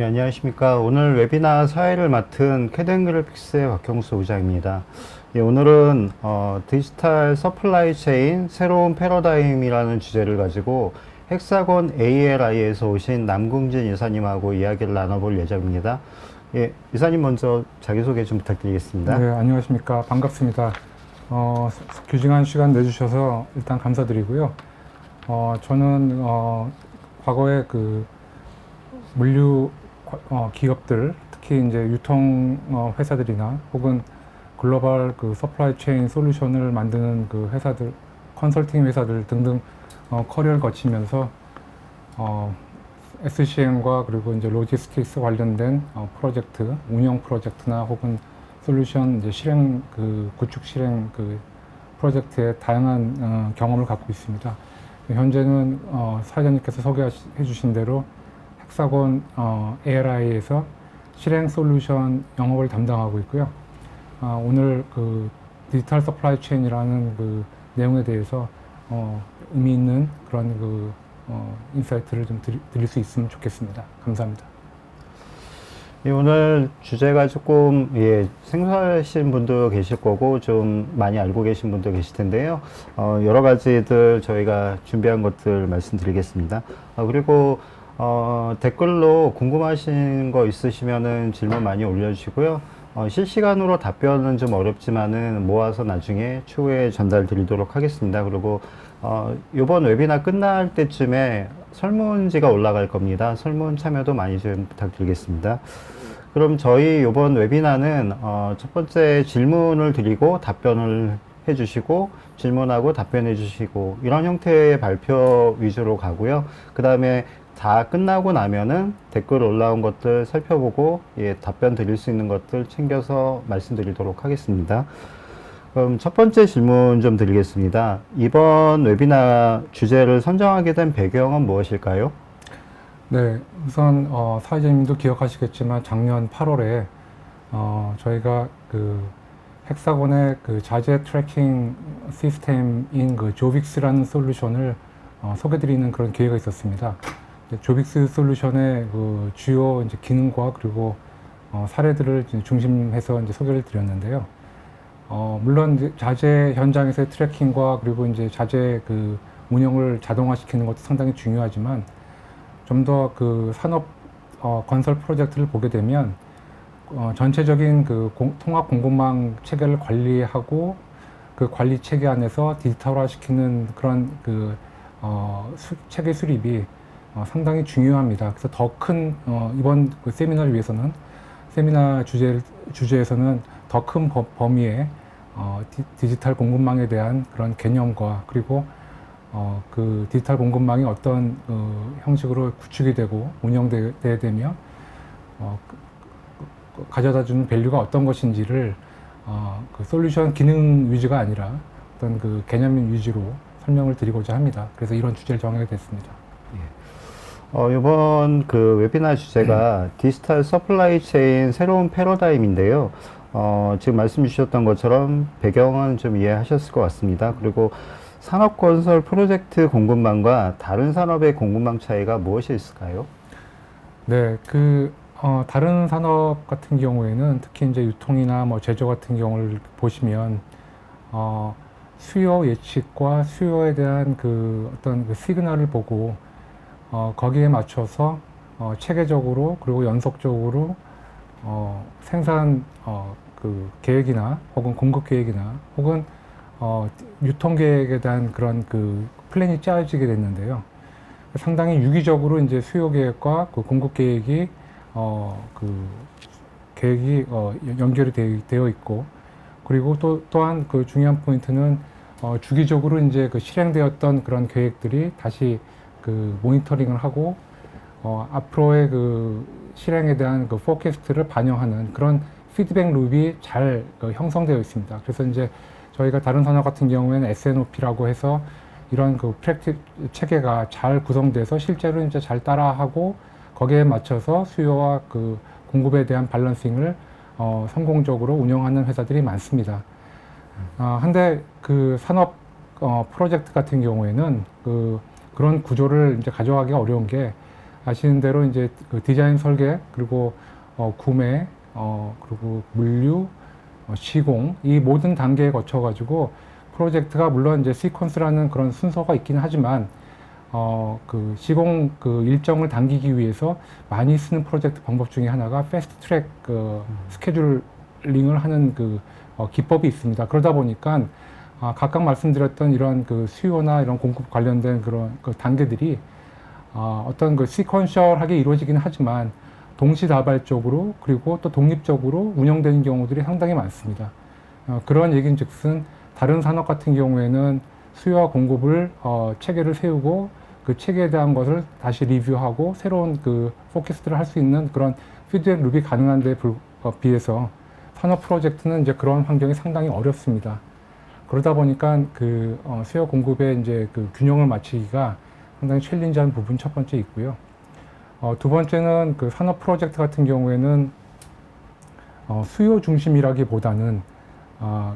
네, 안녕하십니까. 오늘 웨비나 사회를 맡은 캐덴그래픽스의 박형수 부장입니다. 예, 오늘은 디지털 서플라이 체인 새로운 패러다임이라는 주제를 가지고 헥사곤 ALI에서 오신 남궁진 이사님하고 이야기를 나눠볼 예정입니다. 예, 이사님 먼저 자기소개 좀 부탁드리겠습니다. 네, 안녕하십니까. 반갑습니다. 귀중한 시간 내주셔서 일단 감사드리고요. 저는 과거에 그 물류 기업들, 특히 이제 유통 회사들이나 혹은 글로벌 그 서플라이 체인 솔루션을 만드는 그 회사들, 컨설팅 회사들 등등 커리어를 거치면서 SCM과 그리고 이제 로지스틱스 관련된 프로젝트, 운영 프로젝트나 혹은 솔루션 이제 실행 구축 실행 프로젝트에 다양한 경험을 갖고 있습니다. 현재는 사장님께서 소개해 주신 대로 헥사곤 ALI에서 실행 솔루션 영업을 담당하고 있고요. 오늘 그 디지털 서플라이 체인이라는 그 내용에 대해서 의미 있는 그런 인사이트를 좀 드릴 수 있으면 좋겠습니다. 감사합니다. 예, 오늘 주제가 조금 생소하신 분도 계실 거고 좀 많이 알고 계신 분도 계실 텐데요. 여러 가지들 저희가 준비한 것들 말씀드리겠습니다. 그리고 댓글로 궁금하신 거 있으시면은 질문 많이 올려주시고요. 실시간으로 답변은 좀 어렵지만은 모아서 나중에 추후에 전달 드리도록 하겠습니다. 그리고 이번 웨비나 끝날 때쯤에 설문지가 올라갈 겁니다. 설문 참여도 많이 좀 부탁드리겠습니다. 그럼 저희 이번 웨비나는 첫 번째 질문을 드리고 답변을 해주시고 질문하고 답변해 주시고 이런 형태의 발표 위주로 가고요. 그 다음에 다 끝나고 나면은 댓글 올라온 것들 살펴보고 답변 드릴 수 있는 것들 챙겨서 말씀드리도록 하겠습니다. 그럼 첫 번째 질문 좀 드리겠습니다. 이번 웨비나 주제를 선정하게 된 배경은 무엇일까요? 네, 우선 사회자님도 기억하시겠지만 작년 8월에 저희가 그 헥사곤의 그 자재 트래킹 시스템인 그 조빅스라는 솔루션을 소개드리는 그런 기회가 있었습니다. 조빅스 솔루션의 그 주요 이제 기능과 그리고 사례들을 중심해서 이제 소개를 드렸는데요. 물론 이제 자재 현장에서의 트래킹과 그리고 이제 자재 그 운영을 자동화시키는 것도 상당히 중요하지만 좀 더 그 산업 건설 프로젝트를 보게 되면 전체적인 그 통합 공급망 체계를 관리하고 그 관리 체계 안에서 디지털화 시키는 그런 체계 수립이 상당히 중요합니다. 그래서 더 큰 이번 그 세미나를 위해서는 세미나 주제에서는 더 큰 범위의 디지털 공급망에 대한 그런 개념과 그리고 그 디지털 공급망이 어떤 형식으로 구축이 되고 운영돼야 되며 가져다주는 밸류가 어떤 것인지를 그 솔루션 기능 위주가 아니라 어떤 그 개념 위주로 설명을 드리고자 합니다. 그래서 이런 주제를 정하게 됐습니다. 이번 그 웨비나 주제가 디지털 서플라이 체인 새로운 패러다임인데요. 지금 말씀 주셨던 것처럼 배경은 좀 이해하셨을 것 같습니다. 그리고 산업건설 프로젝트 공급망과 다른 산업의 공급망 차이가 무엇이 있을까요? 네, 다른 산업 같은 경우에는 특히 이제 유통이나 뭐 제조 같은 경우를 보시면, 수요 예측과 수요에 대한 어떤 시그널을 보고, 거기에 맞춰서, 체계적으로 그리고 연속적으로, 생산, 계획이나 혹은 공급 계획이나 혹은 유통 계획에 대한 그런 플랜이 짜여지게 됐는데요. 상당히 유기적으로 이제 수요 계획과 공급 계획이 연결이 되어 있고, 그리고 또한 중요한 포인트는 주기적으로 이제 실행되었던 그런 계획들이 다시 모니터링을 하고 앞으로의 실행에 대한 포캐스트를 반영하는 그런 피드백 룹이 잘 형성되어 있습니다. 그래서 이제 저희가 다른 산업 같은 경우에는 S&OP라고 해서 이런 프랙틱 체계가 잘 구성돼서 실제로 이제 잘 따라하고 거기에 맞춰서 수요와 공급에 대한 밸런싱을 성공적으로 운영하는 회사들이 많습니다. 한데 산업 프로젝트 같은 경우에는 그런 구조를 이제 가져가기가 어려운 게 아시는 대로 이제 그 디자인 설계 그리고 구매 그리고 물류 시공 이 모든 단계에 거쳐 가지고 프로젝트가 물론 이제 시퀀스라는 그런 순서가 있긴 하지만 그 시공 그 일정을 당기기 위해서 많이 쓰는 프로젝트 방법 중에 하나가 패스트 트랙 스케줄링을 하는 그 기법이 있습니다. 그러다 보니까 각각 말씀드렸던 이런 그 수요나 이런 공급 관련된 그런 그 단계들이 어떤 그 시퀀셜하게 이루어지긴 하지만 동시다발적으로 그리고 또 독립적으로 운영되는 경우들이 상당히 많습니다. 그런 얘기인즉슨 다른 산업 같은 경우에는 수요와 공급을 체계를 세우고 그 체계에 대한 것을 다시 리뷰하고 새로운 그 포캐스트를 할 수 있는 그런 피드백 룹이 가능한 데 비해서 산업 프로젝트는 이제 그런 환경이 상당히 어렵습니다. 그러다 보니까 그 수요 공급의 이제 그 균형을 맞추기가 상당히 챌린지한 부분 첫 번째 있고요. 두 번째는 그 산업 프로젝트 같은 경우에는 수요 중심이라기보다는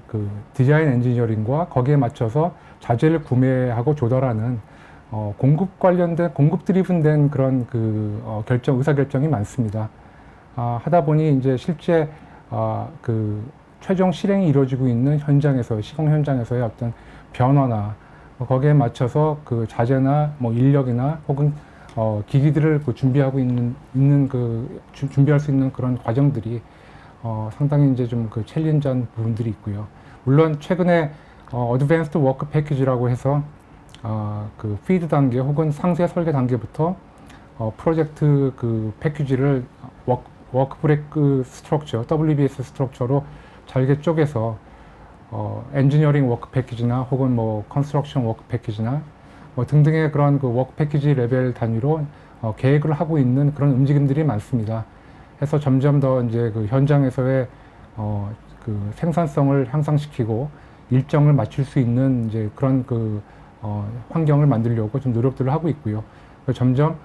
그 디자인 엔지니어링과 거기에 맞춰서 자재를 구매하고 조달하는 공급 관련된 공급 드리븐된 그런 그 의사 결정이 많습니다. 하다 보니 이제 실제 그 최종 실행이 이루어지고 있는 현장에서 시공 현장에서의 어떤 변화나 거기에 맞춰서 그 자재나 뭐 인력이나 혹은 기기들을 그 준비하고 있는 그 준비할 수 있는 그런 과정들이 상당히 이제 좀 그 챌린지한 부분들이 있고요. 물론 최근에 어드밴스드 워크 패키지라고 해서 그 피드 단계 혹은 상세 설계 단계부터 프로젝트 그 패키지를 워크 브레이크 스트럭처 WBS 스트럭처로 잘게 쪼개서 엔지니어링 워크 패키지나 혹은 뭐 컨스트럭션 워크 패키지나 뭐 등등의 그런 그 워크 패키지 레벨 단위로 계획을 하고 있는 그런 움직임들이 많습니다. 해서 점점 더 이제 그 현장에서의 그 생산성을 향상시키고 일정을 맞출 수 있는 이제 그런 그 환경을 만들려고 좀 노력들을 하고 있고요. 점점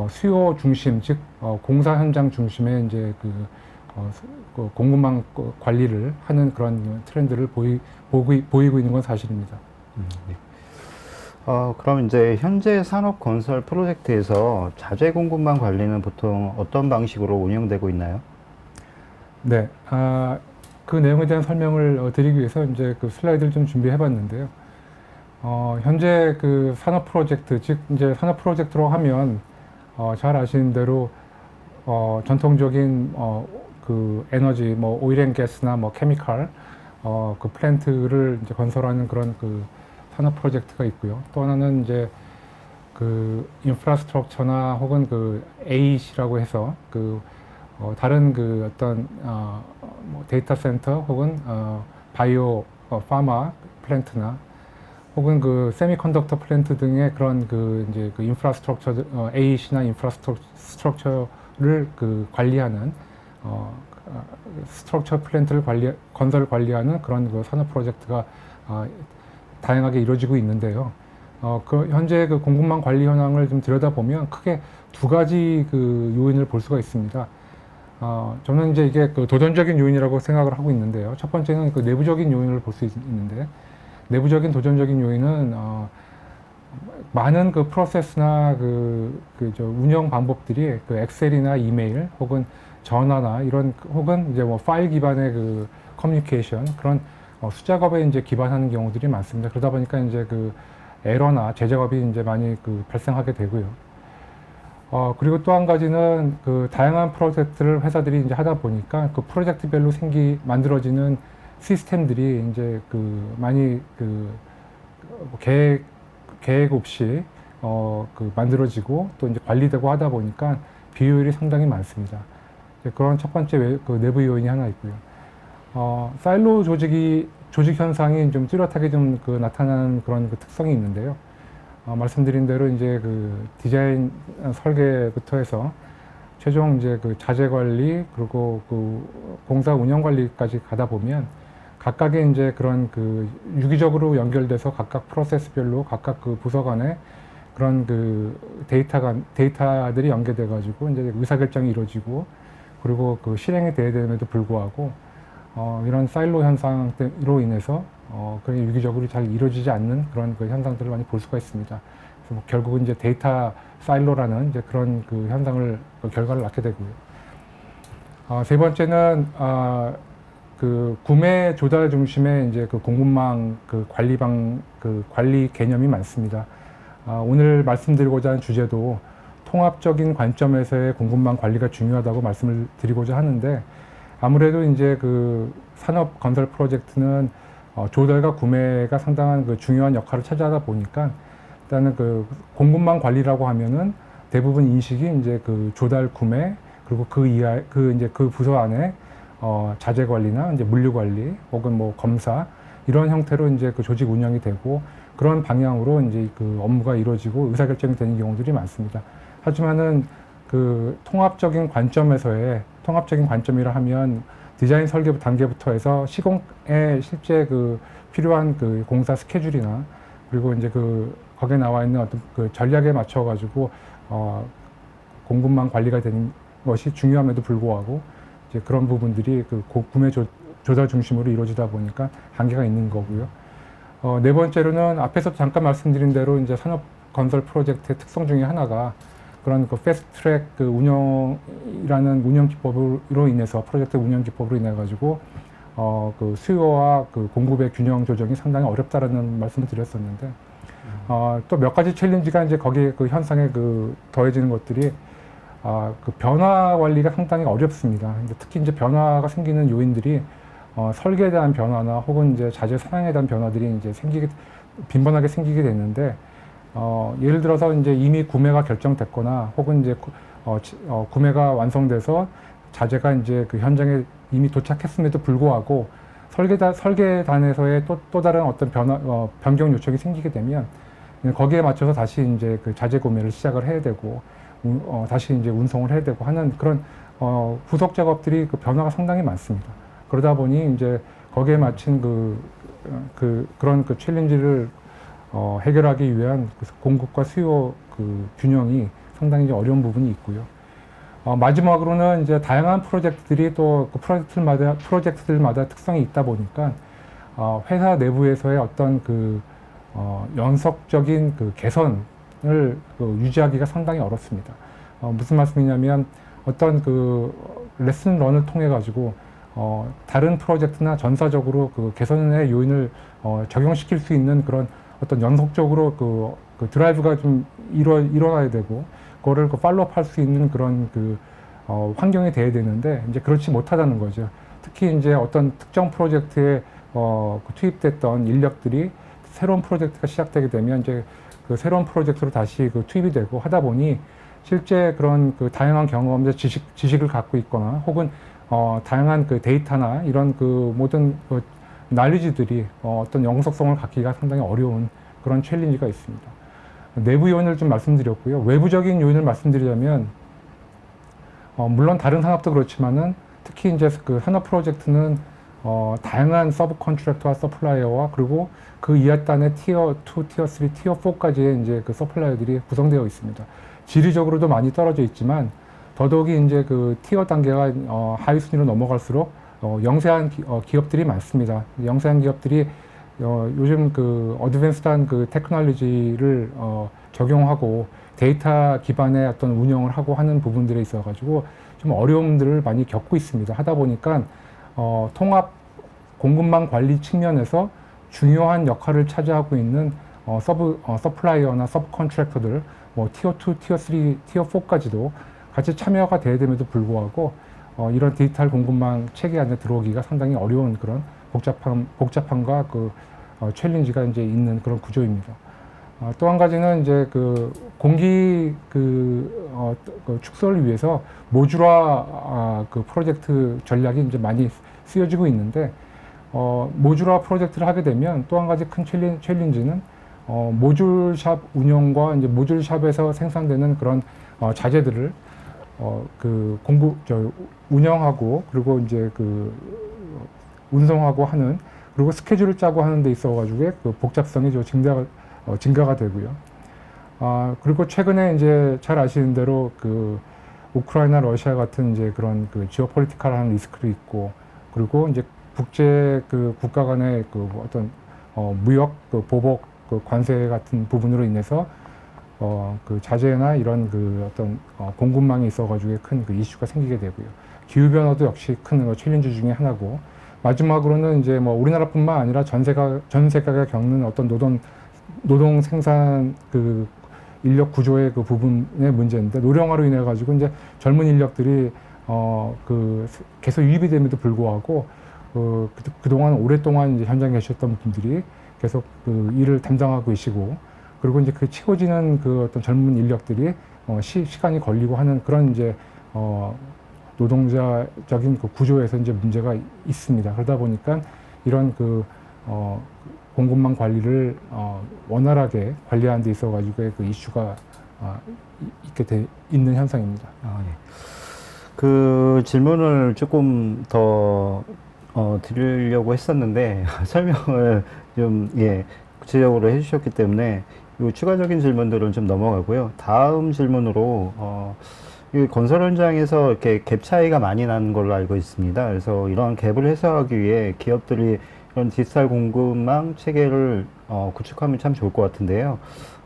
수요 중심, 즉 공사 현장 중심의 이제 그 공급망 관리를 하는 그런 트렌드를 보이고 있는 건 사실입니다. 네. 그럼 이제 현재 산업 건설 프로젝트에서 자재 공급망 관리는 보통 어떤 방식으로 운영되고 있나요? 네, 그 내용에 대한 설명을 드리기 위해서 이제 그 슬라이드를 좀 준비해 봤는데요. 현재 그 산업 프로젝트, 즉 이제 산업 프로젝트로 하면 잘 아시는 대로 전통적인 그 에너지, 뭐 오일 앤 가스나 뭐 케미칼 그 플랜트를 이제 건설하는 그런 그 산업 프로젝트가 있고요. 또 하나는 이제 그 인프라스트럭처나 혹은 그 AEC라고 해서 그 다른 그 어떤 뭐 데이터 센터 혹은 바이오 파마 플랜트나 혹은 그 세미컨덕터 플랜트 등의 그런 그 이제 그 인프라스트럭처 AEC나 인프라스트럭처를 그 관리하는 스트럭처 플랜트를 건설을 관리하는 그런 그 산업 프로젝트가 다양하게 이루어지고 있는데요. 그 현재 그 공급망 관리 현황을 좀 들여다보면 크게 두 가지 그 요인을 볼 수가 있습니다. 저는 이제 이게 그 도전적인 요인이라고 생각을 하고 있는데요. 첫 번째는 그 내부적인 요인을 볼 수 있는데, 내부적인 도전적인 요인은 많은 그 프로세스나 저 운영 방법들이 그 엑셀이나 이메일 혹은 전화나 이런 혹은 이제 뭐 파일 기반의 그 커뮤니케이션 그런 수작업에 이제 기반하는 경우들이 많습니다. 그러다 보니까 이제 그 에러나 제작업이 이제 많이 그 발생하게 되고요. 그리고 또 한 가지는 그 다양한 프로젝트를 회사들이 이제 하다 보니까 그 프로젝트별로 만들어지는 시스템들이 이제 그 많이 그 계획 없이 그 만들어지고 또 이제 관리되고 하다 보니까 비효율이 상당히 많습니다. 그런 첫 번째 그 내부 요인이 하나 있고요. 사일로 조직 현상이 좀 뚜렷하게 좀 그 나타나는 그런 그 특성이 있는데요. 말씀드린 대로 이제 그 디자인 설계부터 해서 최종 이제 그 자재 관리 그리고 그 공사 운영 관리까지 가다 보면 각각의 이제 그런 그 유기적으로 연결돼서 각각 프로세스별로 각각 그 부서 간에 그런 그 데이터들이 연계돼 가지고 이제 의사결정이 이루어지고 그리고 그 실행이 돼야 됨에도 불구하고 이런 사일로 현상으로 인해서 그런 유기적으로 잘 이루어지지 않는 그런 그 현상들을 많이 볼 수가 있습니다. 그래서 결국은 이제 데이터 사일로라는 이제 그런 그 현상을 그 결과를 낳게 되고요. 세 번째는 그 구매 조달 중심의 이제 그 공급망 그 관리 개념이 많습니다. 오늘 말씀드리고자 하는 주제도 통합적인 관점에서의 공급망 관리가 중요하다고 말씀을 드리고자 하는데, 아무래도 이제 그 산업 건설 프로젝트는 조달과 구매가 상당한 그 중요한 역할을 차지하다 보니까, 일단은 그 공급망 관리라고 하면은 대부분 인식이 이제 그 조달 구매, 그리고 그 이하 이제 그 부서 안에 자재 관리나 이제 물류 관리 혹은 뭐 검사 이런 형태로 이제 그 조직 운영이 되고, 그런 방향으로 이제 그 업무가 이루어지고 의사결정이 되는 경우들이 많습니다. 하지만은 그 통합적인 관점이라 하면 디자인 설계 단계부터 해서 시공에 실제 그 필요한 그 공사 스케줄이나, 그리고 이제 그 거기에 나와 있는 어떤 그 전략에 맞춰 가지고 공급망 관리가 되는 것이 중요함에도 불구하고, 이제 그런 부분들이 그 구매 조달 중심으로 이루어지다 보니까 한계가 있는 거고요. 네 번째로는 앞에서 잠깐 말씀드린 대로 이제 산업 건설 프로젝트의 특성 중에 하나가 그런 그 패스트 트랙 그 운영이라는 운영 기법으로 인해서, 프로젝트 운영 기법으로 인해 가지고 그 수요와 그 공급의 균형 조정이 상당히 어렵다라는 말씀을 드렸었는데, 또 몇 가지 챌린지가 이제 거기에 그 현상에 그 더해지는 것들이 그 변화 관리가 상당히 어렵습니다. 근데 특히 이제 변화가 생기는 요인들이 설계에 대한 변화나 혹은 이제 자재 사양에 대한 변화들이 이제 빈번하게 생기게 되는데, 예를 들어서 이제 이미 구매가 결정됐거나 혹은 이제 구매가 완성돼서 자재가 이제 그 현장에 이미 도착했음에도 불구하고 설계단에서의 또 다른 어떤 변경 요청이 생기게 되면 거기에 맞춰서 다시 이제 그 자재 구매를 시작을 해야 되고, 다시 이제 운송을 해야 되고 하는 그런 후속 작업들이 그 변화가 상당히 많습니다. 그러다 보니 이제 거기에 맞춘 그런 그 챌린지를 해결하기 위한 그 공급과 수요 그 균형이 상당히 이제 어려운 부분이 있고요. 마지막으로는 이제 다양한 프로젝트들이 또 그 프로젝트들마다 특성이 있다 보니까 회사 내부에서의 어떤 그 연속적인 그 개선을 그 유지하기가 상당히 어렵습니다. 무슨 말씀이냐면, 어떤 그 레슨 런을 통해 가지고 다른 프로젝트나 전사적으로 그 개선의 요인을 적용시킬 수 있는 그런 어떤 연속적으로 그 드라이브가 좀 일어나야 되고, 그거를 그 팔로우업 할 수 있는 그런 그 환경이 돼야 되는데, 이제 그렇지 못하다는 거죠. 특히 이제 어떤 특정 프로젝트에 그 투입됐던 인력들이 새로운 프로젝트가 시작되게 되면 이제 그 새로운 프로젝트로 다시 그 투입이 되고 하다 보니, 실제 그런 그 다양한 경험과 지식을 갖고 있거나 혹은 다양한 그 데이터나 이런 그 모든 그 난리지들이 어떤 영속성을 갖기가 상당히 어려운 그런 챌린지가 있습니다. 내부 요인을 좀 말씀드렸고요. 외부적인 요인을 말씀드리자면, 물론 다른 산업도 그렇지만은 특히 이제 그 산업 프로젝트는 다양한 서브 컨트랙터와 서플라이어와 그리고 그 이하단의 티어 2, 티어 3, 티어 4까지의 이제 그 서플라이어들이 구성되어 있습니다. 지리적으로도 많이 떨어져 있지만, 더더욱이 이제 그 티어 단계가 하위 순위로 넘어갈수록 영세한 기업들이 많습니다. 영세한 기업들이 요즘 그 어드밴스드한 그 테크놀로지를 적용하고 데이터 기반의 어떤 운영을 하고 하는 부분들에 있어 가지고 좀 어려움들을 많이 겪고 있습니다. 하다 보니까 통합 공급망 관리 측면에서 중요한 역할을 차지하고 있는 서플라이어나 서브 컨트랙터들, 뭐 티어 2, 티어 3, 티어 4까지도 같이 참여가 돼야 됨에도 불구하고 이런 디지털 공급망 체계 안에 들어오기가 상당히 어려운 그런 복잡함과 그 챌린지가 이제 있는 그런 구조입니다. 또 한 가지는 이제 그 공기 그 축소를 위해서 모듈화 그 프로젝트 전략이 이제 많이 쓰여지고 있는데, 모듈화 프로젝트를 하게 되면 또 한 가지 큰 챌린지는 모듈샵 운영과 이제 모듈샵에서 생산되는 그런 자재들을 그 운영하고 그리고 이제 그 운송하고 하는, 그리고 스케줄을 짜고 하는 데 있어 가지고 그 복잡성이 좀 증가가 되고요. 그리고 최근에 이제 잘 아시는 대로 그 우크라이나, 러시아 같은 이제 그런 그 지오폴리티컬한 리스크도 있고, 그리고 이제 국제 그 국가 간의 그 어떤 무역 그 보복 그 관세 같은 부분으로 인해서 그 자재나 이런 그 어떤 공급망이 있어가지고 큰 그 이슈가 생기게 되고요. 기후 변화도 역시 큰 챌린지 중에 하나고, 마지막으로는 이제 뭐 우리나라뿐만 아니라 전 세계가 겪는 어떤 노동 생산 그 인력 구조의 그 부분의 문제인데, 노령화로 인해 가지고 이제 젊은 인력들이 계속 유입이 됨에도 불구하고 그동안 오랫동안 이제 현장에 계셨던 분들이 계속 그 일을 담당하고 계시고, 그리고 이제 그 채워지는 그 어떤 젊은 인력들이 시간이 걸리고 하는 그런 이제 노동자적인 그 구조에서 이제 문제가 있습니다. 그러다 보니까 이런 공급망 관리를 원활하게 관리하는 데 있어 가지고 그 이슈가 있는 현상입니다. 예. 그 질문을 조금 더 드리려고 했었는데 설명을 좀 구체적으로 해주셨기 때문에 이 추가적인 질문들은 좀 넘어가고요. 다음 질문으로 이 건설 현장에서 이렇게 갭 차이가 많이 나는 걸로 알고 있습니다. 그래서 이런 갭을 해소하기 위해 기업들이 이런 디지털 공급망 체계를 구축하면 참 좋을 것 같은데요.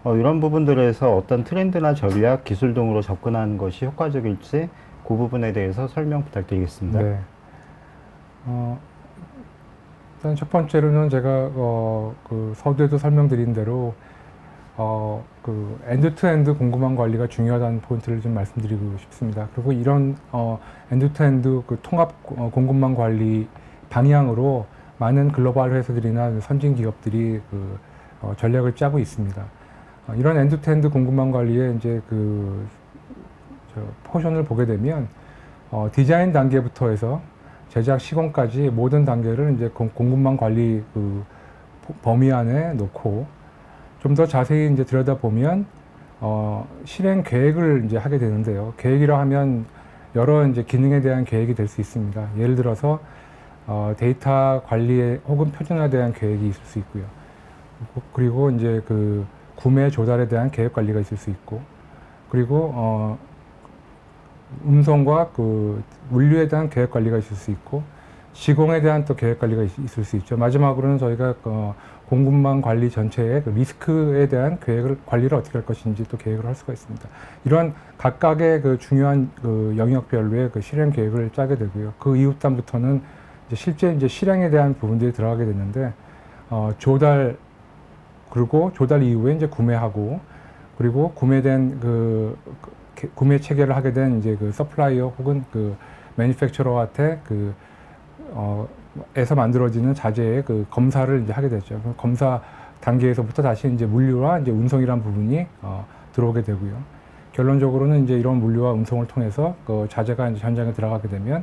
이런 부분들에서 어떤 트렌드나 전략, 기술 등으로 접근하는 것이 효과적일지 그 부분에 대해서 설명 부탁드리겠습니다. 네. 일단 첫 번째로는 제가 그 서두에도 설명드린 대로 그 엔드-투-엔드 공급망 관리가 중요하다는 포인트를 좀 말씀드리고 싶습니다. 그리고 이런 엔드-투-엔드 그 통합 공급망 관리 방향으로 많은 글로벌 회사들이나 선진 기업들이 전략을 짜고 있습니다. 이런 엔드-투-엔드 공급망 관리에 이제 포션을 보게 되면 디자인 단계부터 해서 제작 시공까지 모든 단계를 이제 공급망 관리 범위 안에 놓고 좀 더 자세히 이제 들여다보면 실행 계획을 이제 하게 되는데요. 계획이라 하면 여러 이제 기능에 대한 계획이 될 수 있습니다. 예를 들어서 데이터 관리에 혹은 표준화에 대한 계획이 있을 수 있고요. 그리고 이제 그 구매 조달에 대한 계획 관리가 있을 수 있고, 그리고 운송과 그 물류에 대한 계획 관리가 있을 수 있고, 시공에 대한 또 계획 관리가 있을 수 있죠. 마지막으로는 저희가 공급망 관리 전체의 그 리스크에 대한 관리를 어떻게 할 것인지 또 계획을 할 수가 있습니다. 이런 각각의 그 중요한 그 영역별로의 그 실행 계획을 짜게 되고요. 그 이후 단부터는 이제 실제 이제 실행에 대한 부분들이 들어가게 되는데, 그리고 조달 이후에 이제 구매하고, 그리고 구매된 구매 체계를 하게 된 이제 그 서플라이어 혹은 그 매니팩처러한테 에서 만들어지는 자재의 그 검사를 이제 하게 되죠. 검사 단계에서부터 다시 이제 물류와 이제 운송이란 부분이 들어오게 되고요. 결론적으로는 이제 이런 물류와 운송을 통해서 그 자재가 이제 현장에 들어가게 되면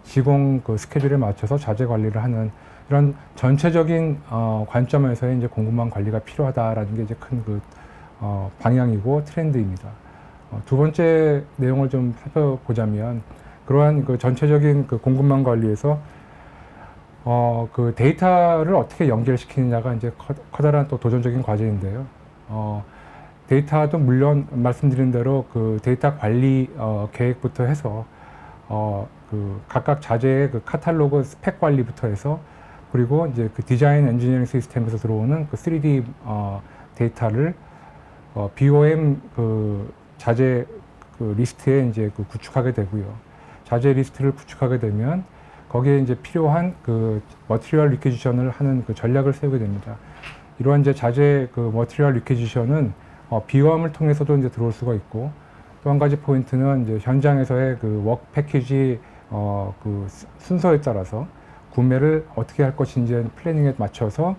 시공 그 스케줄에 맞춰서 자재 관리를 하는 이런 전체적인 관점에서의 이제 공급망 관리가 필요하다라는 게 이제 큰 방향이고 트렌드입니다. 두 번째 내용을 좀 살펴보자면, 그러한 그 전체적인 그 공급망 관리에서 그 데이터를 어떻게 연결시키느냐가 이제 커다란 또 도전적인 과제인데요. 데이터도 물론 말씀드린 대로 그 데이터 관리 계획부터 해서 그 각각 자재의 그 카탈로그 스펙 관리부터 해서, 그리고 이제 그 디자인 엔지니어링 시스템에서 들어오는 그 3D 데이터를 BOM 자재 리스트에 이제 구축하게 되고요. 자재 리스트를 구축하게 되면 거기에 이제 필요한 머티리얼 리퀴지션을 하는 전략을 세우게 됩니다. 이러한 이제 자재 머티리얼 리퀴지션은 BOM을 통해서도 이제 들어올 수가 있고, 또 한 가지 포인트는 이제 현장에서의 워크 패키지 순서에 따라서 구매를 어떻게 할 것인지 플래닝에 맞춰서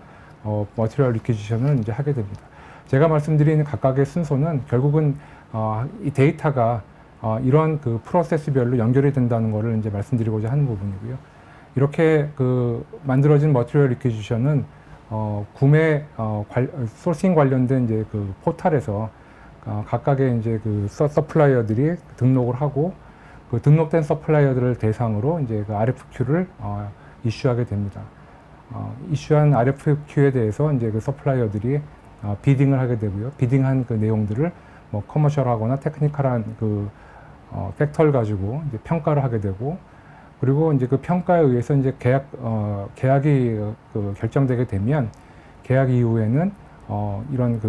머티리얼 리퀴지션을 이제 하게 됩니다. 제가 말씀드린 각각의 순서는 결국은 이 데이터가 이런 프로세스별로 연결이 된다는 것을 이제 말씀드리고자 하는 부분이고요. 이렇게 만들어진 머티리얼 리퀴지션은 소싱 관련된 이제 포털에서 각각의 이제 서플라이어들이 등록을 하고, 등록된 서플라이어들을 대상으로 이제 RFQ를 이슈하게 됩니다. 이슈한 RFQ에 대해서 이제 서플라이어들이 비딩을 하게 되고요. 비딩한 내용들을 커머셜하거나 테크니컬한 팩터를 가지고 이제 평가를 하게 되고, 그리고 이제 평가에 의해서 이제 계약이 결정되게 되면 계약 이후에는 이런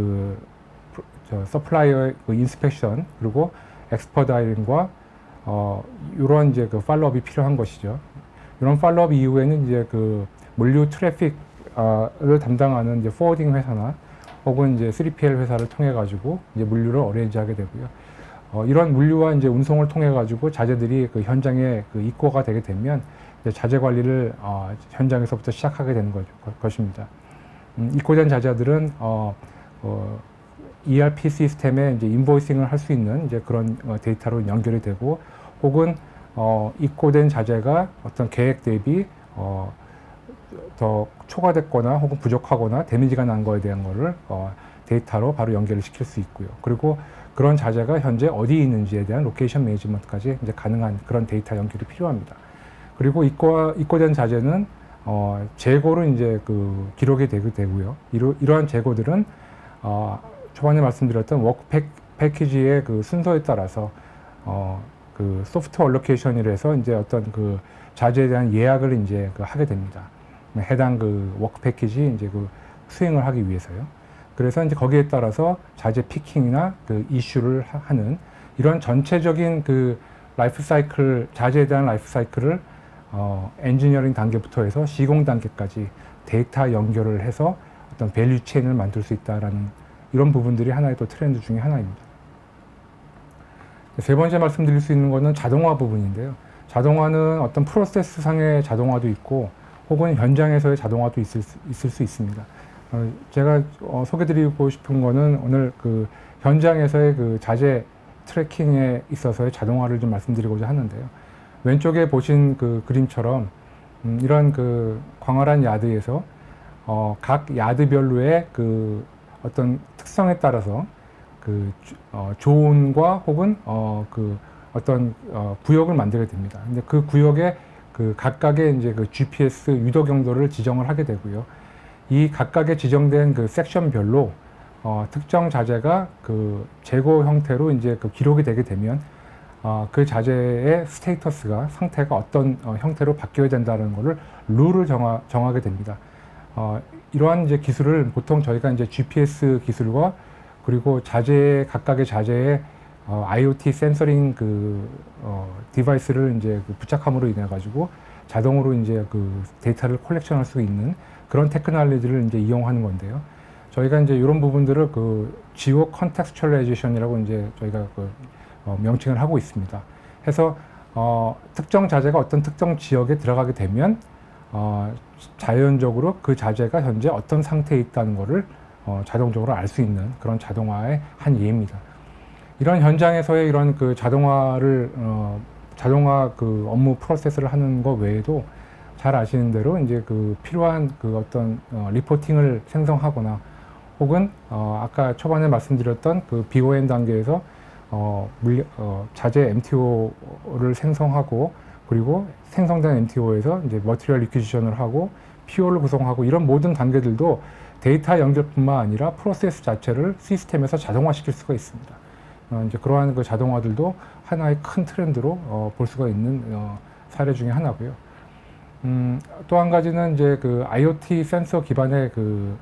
서플라이어의 그 인스펙션 그리고 엑스퍼다이링과 이런 이제 그 팔로업이 필요한 것이죠. 이런 팔로업 이후에는 이제 그 물류 트래픽을 담당하는 이제 포워딩 회사나 혹은 이제 3PL 회사를 통해 가지고 이제 물류를 어레인지하게 되고요. 이런 물류와 이제 운송을 통해 가지고 자재들이 그 현장에 그 입고가 되게 되면 이제 자재 관리를 현장에서부터 시작하게 되는 것입니다. 입고된 자재들은 ERP 시스템에 이제 인보이싱을 할 수 있는 이제 그런 데이터로 연결이 되고 혹은 입고된 자재가 어떤 계획 대비 더 초과됐거나 혹은 부족하거나 데미지가 난 거에 대한 거를 데이터로 바로 연결을 시킬 수 있고요. 그리고 그런 자재가 현재 어디에 있는지에 대한 로케이션 매니지먼트까지 이제 가능한 그런 데이터 연결이 필요합니다. 그리고 입고된 자재는 재고로 이제 그 기록이 되고요. 이러한 재고들은 초반에 말씀드렸던 워크 패키지의 그 순서에 따라서 그 소프트 얼로케이션이라 해서 이제 어떤 그 자재에 대한 예약을 이제 그 하게 됩니다. 해당 그 워크 패키지 이제 그 수행을 하기 위해서요. 그래서 이제 거기에 따라서 자재 피킹이나 그 이슈를 하는 이런 전체적인 그 라이프 사이클, 자재에 대한 라이프 사이클을 엔지니어링 단계부터 해서 시공 단계까지 데이터 연결을 해서 어떤 밸류 체인을 만들 수 있다라는 이런 부분들이 하나의 또 트렌드 중에 하나입니다. 세 번째 말씀드릴 수 있는 것은 자동화 부분인데요. 자동화는 어떤 프로세스 상의 자동화도 있고 혹은 현장에서의 자동화도 있을 수 있습니다. 제가 소개드리고 싶은 거는 오늘 그 현장에서의 그 자재 트래킹에 있어서의 자동화를 좀 말씀드리고자 하는데요. 왼쪽에 보신 그 그림처럼 이런 그 광활한 야드에서 각 야드별로의 그 어떤 특성에 따라서 그 존과 혹은 그 어떤 구역을 만들게 됩니다. 근데 그 구역에 그 각각의 이제 그 GPS 유도 경로를 지정을 하게 되고요. 이 각각의 지정된 그 섹션별로 특정 자재가 그 재고 형태로 이제 그 기록이 되게 되면 그 자재의 스테이터스가 상태가 어떤 형태로 바뀌어야 된다는 것을 룰을 정하게 됩니다. 이러한 이제 기술을 보통 저희가 이제 GPS 기술과 그리고 각각의 자재의 IoT 센서링 그 디바이스를 이제 그 부착함으로 인해 가지고 자동으로 이제 그 데이터를 콜렉션할 수 있는 그런 테크놀로지를 이제 이용하는 건데요. 저희가 이제 이런 부분들을 그 지오 컨텍스츄얼라이제이션이라고 이제 저희가 그 명칭을 하고 있습니다. 해서 특정 자재가 어떤 특정 지역에 들어가게 되면 자연적으로 그 자재가 현재 어떤 상태에 있다는 것을 자동적으로 알 수 있는 그런 자동화의 한 예입니다. 이런 현장에서의 이런 그 자동화 그 업무 프로세스를 하는 것 외에도 잘 아시는 대로 이제 그 필요한 그 어떤 리포팅을 생성하거나 혹은 아까 초반에 말씀드렸던 그 BOM 단계에서 자재 MTO를 생성하고 그리고 생성된 MTO에서 이제 머티리얼 리퀴지션을 하고 PO를 구성하고 이런 모든 단계들도 데이터 연결뿐만 아니라 프로세스 자체를 시스템에서 자동화시킬 수가 있습니다. 이제 그러한 그 자동화들도 하나의 큰 트렌드로 볼 수가 있는 사례 중에 하나고요. 또 한 가지는 이제 그 IoT 센서 기반의 그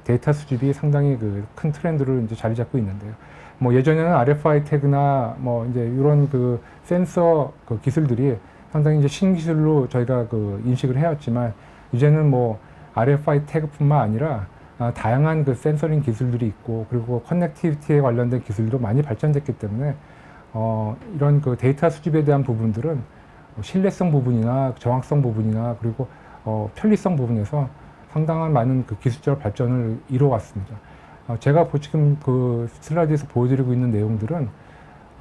데이터 수집이 상당히 그 큰 트렌드를 이제 자리 잡고 있는데요. 뭐 예전에는 RFI 태그나 뭐 이제 이런 그 센서 그 기술들이 상당히 이제 신기술로 저희가 그 인식을 해왔지만 이제는 뭐 RFI 태그뿐만 아니라 다양한 그 센서링 기술들이 있고 그리고 커넥티비티에 관련된 기술도 많이 발전됐기 때문에 이런 그 데이터 수집에 대한 부분들은 신뢰성 부분이나 정확성 부분이나 그리고 편리성 부분에서 상당한 많은 그 기술적 발전을 이뤄왔습니다. 제가 지금 그 슬라이드에서 보여드리고 있는 내용들은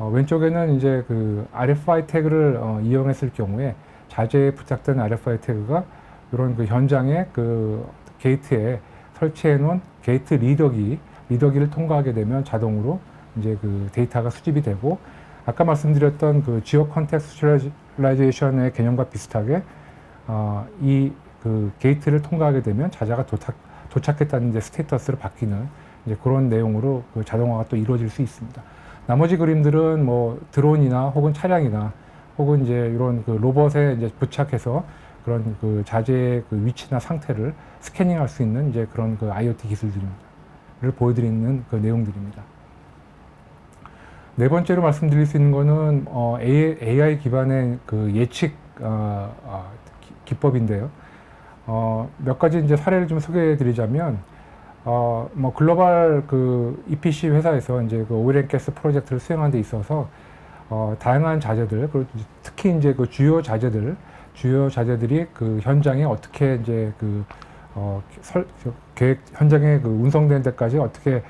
왼쪽에는 이제 그 RFI 태그를 이용했을 경우에 자재에 부착된 RFI 태그가 이런 그 현장의 그 게이트에 설치해 놓은 게이트 리더기를 통과하게 되면 자동으로 이제 그 데이터가 수집이 되고 아까 말씀드렸던 그 지오 컨텍스츄얼라이제이션의 개념과 비슷하게 이 그 게이트를 통과하게 되면 자재가 도착했다는 이제 스테이터스로 바뀌는 이제 그런 내용으로 그 자동화가 또 이루어질 수 있습니다. 나머지 그림들은 뭐 드론이나 혹은 차량이나 혹은 이제 이런 그 로봇에 이제 부착해서 그런 그 자재의 그 위치나 상태를 스캐닝할 수 있는 이제 그런 그 IoT 기술들입니다.를 보여드리는 그 내용들입니다. 네 번째로 말씀드릴 수 있는 거는 AI 기반의 그 예측 기법인데요. 몇 가지 이제 사례를 좀 소개해 드리자면, 뭐 글로벌 그 EPC 회사에서 이제 그 오일 앤 가스 프로젝트를 수행하는 데 있어서 다양한 자재들, 그리고 특히 이제 그 주요 자재들이 그 현장에 어떻게 이제 그 현장에 그 운송되는 데까지 어떻게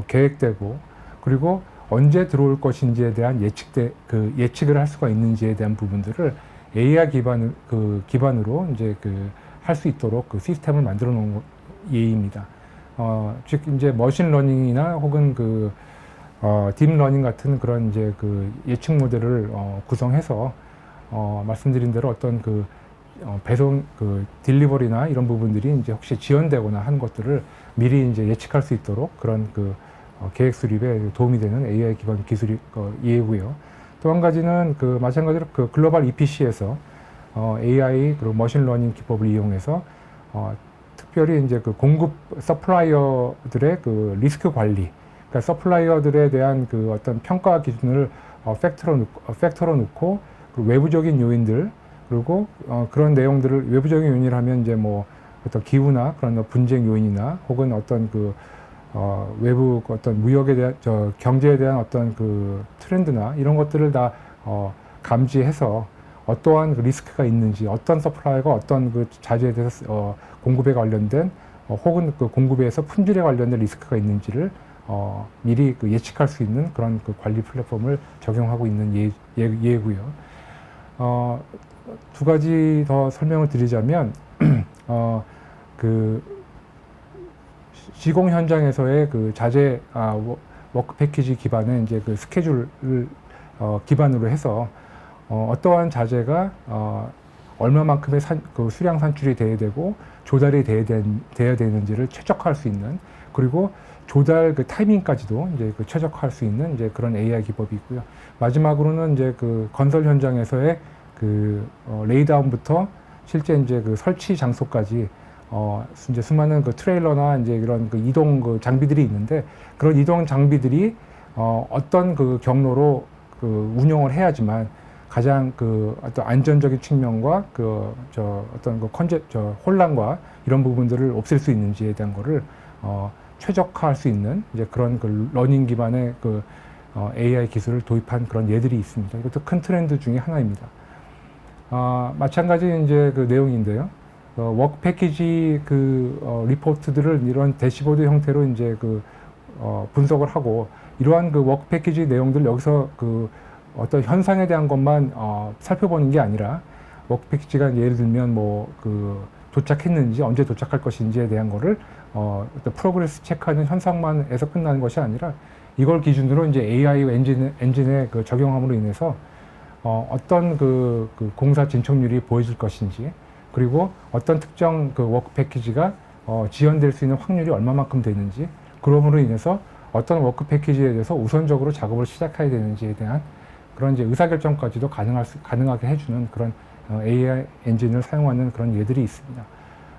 계획되고, 그리고 언제 들어올 것인지에 대한 예측을 할 수가 있는지에 대한 부분들을 AI 기반으로 이제 그 할 수 있도록 그 시스템을 만들어 놓은 예입니다. 즉 이제 머신러닝이나 혹은 그 딥러닝 같은 그런 이제 그 예측 모델을 구성해서 말씀드린 대로 어떤 그 배송 그 딜리버리나 이런 부분들이 이제 혹시 지연되거나 한 것들을 미리 이제 예측할 수 있도록 그런 그 계획 수립에 도움이 되는 AI 기반 기술이 예고요. 또 한 가지는 그 마찬가지로 그 글로벌 EPC에서 AI 그리고 머신러닝 기법을 이용해서 특별히 이제 그 공급 서플라이어들의 그 리스크 관리, 그러니까 서플라이어들에 대한 그 어떤 평가 기준을 팩터로 놓고 그리고 외부적인 요인들, 그리고 그런 내용들을 외부적인 요인을 하면 이제 뭐 어떤 기후나 그런 분쟁 요인이나 혹은 어떤 그 외부 어떤 무역에 대한 경제에 대한 어떤 그 트렌드나 이런 것들을 다 감지해서 어떠한 그 리스크가 있는지, 어떤 서플라이가 어떤 그 자재에 대해서 공급에 관련된 혹은 그 공급에서 품질에 관련된 리스크가 있는지를 미리 그 예측할 수 있는 그런 그 관리 플랫폼을 적용하고 있는 예고요. 두 가지 더 설명을 드리자면 그 시공 현장에서의 그 자재 워크 패키지 기반의 이제 그 스케줄을 기반으로 해서 어떠한 자재가 얼마만큼의 그 수량 산출이 돼야 되고 조달이 돼야 되는지를 최적화할 수 있는, 그리고 조달 그 타이밍까지도 이제 그 최적화할 수 있는 이제 그런 AI 기법이 있고요. 마지막으로는 이제 그 건설 현장에서의 그 레이다운부터 실제 이제 그 설치 장소까지 이제 수많은 그 트레일러나 이제 이런 그 이동 그 장비들이 있는데, 그런 이동 장비들이 어떤 그 경로로 그 운영을 해야지만 가장 그 어떤 안전적인 측면과 어떤 그 혼란과 이런 부분들을 없앨 수 있는지에 대한 거를 최적화할 수 있는 이제 그런 그 러닝 기반의 그 AI 기술을 도입한 그런 예들이 있습니다. 이것도 큰 트렌드 중에 하나입니다. 마찬가지 이제 그 내용인데요. 워크 패키지 그 리포트들을 이런 대시보드 형태로 이제 그 분석을 하고, 이러한 그 워크 패키지 내용들 여기서 그 어떤 현상에 대한 것만 살펴보는 게 아니라, 워크 패키지가 예를 들면 뭐 그 도착했는지 언제 도착할 것인지에 대한 거를 어떤 프로그레스 체크하는 현상만에서 끝나는 것이 아니라, 이걸 기준으로 이제 AI 엔진에 그 적용함으로 인해서 어떤 그 공사 진척률이 보여질 것인지, 그리고 어떤 특정 그 워크 패키지가 지연될 수 있는 확률이 얼마만큼 되는지, 그럼으로 인해서 어떤 워크 패키지에 대해서 우선적으로 작업을 시작해야 되는지에 대한 그런 이제 의사결정까지도 가능하게 해주는 그런 AI 엔진을 사용하는 그런 예들이 있습니다.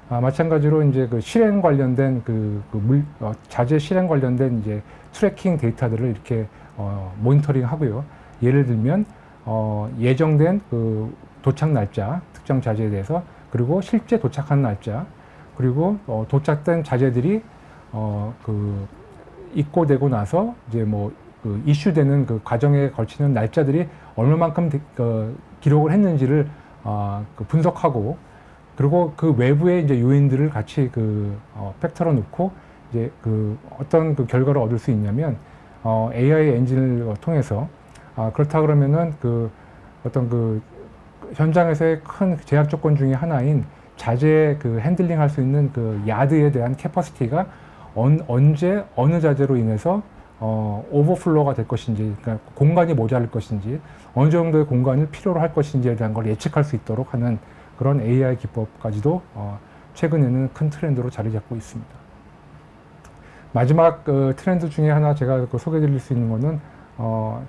마찬가지로 이제 그 실행 관련된 자재 실행 관련된 이제 트래킹 데이터들을 이렇게 모니터링 하고요. 예를 들면 예정된 그 도착 날짜, 특정 자재에 대해서, 그리고 실제 도착한 날짜, 그리고 도착된 자재들이 그 입고되고 나서 이제 뭐 그 이슈되는 그 과정에 걸치는 날짜들이 얼마만큼 기록을 했는지를 그 분석하고, 그리고 그 외부의 이제 요인들을 같이 그 팩터로 놓고 이제 그 어떤 그 결과를 얻을 수 있냐면, AI 엔진을 통해서 그렇다 그러면은 그 어떤 그 현장에서의 큰 제약 조건 중에 하나인 자재 그 핸들링 할 수 있는 그 야드에 대한 캐퍼시티가 언제 어느 자재로 인해서 오버플로가 될 것인지, 그러니까 공간이 모자랄 것인지, 어느 정도의 공간을 필요로 할 것인지에 대한 걸 예측할 수 있도록 하는 그런 AI 기법까지도 최근에는 큰 트렌드로 자리 잡고 있습니다. 마지막 그 트렌드 중에 하나 제가 소개해 드릴 수 있는 거는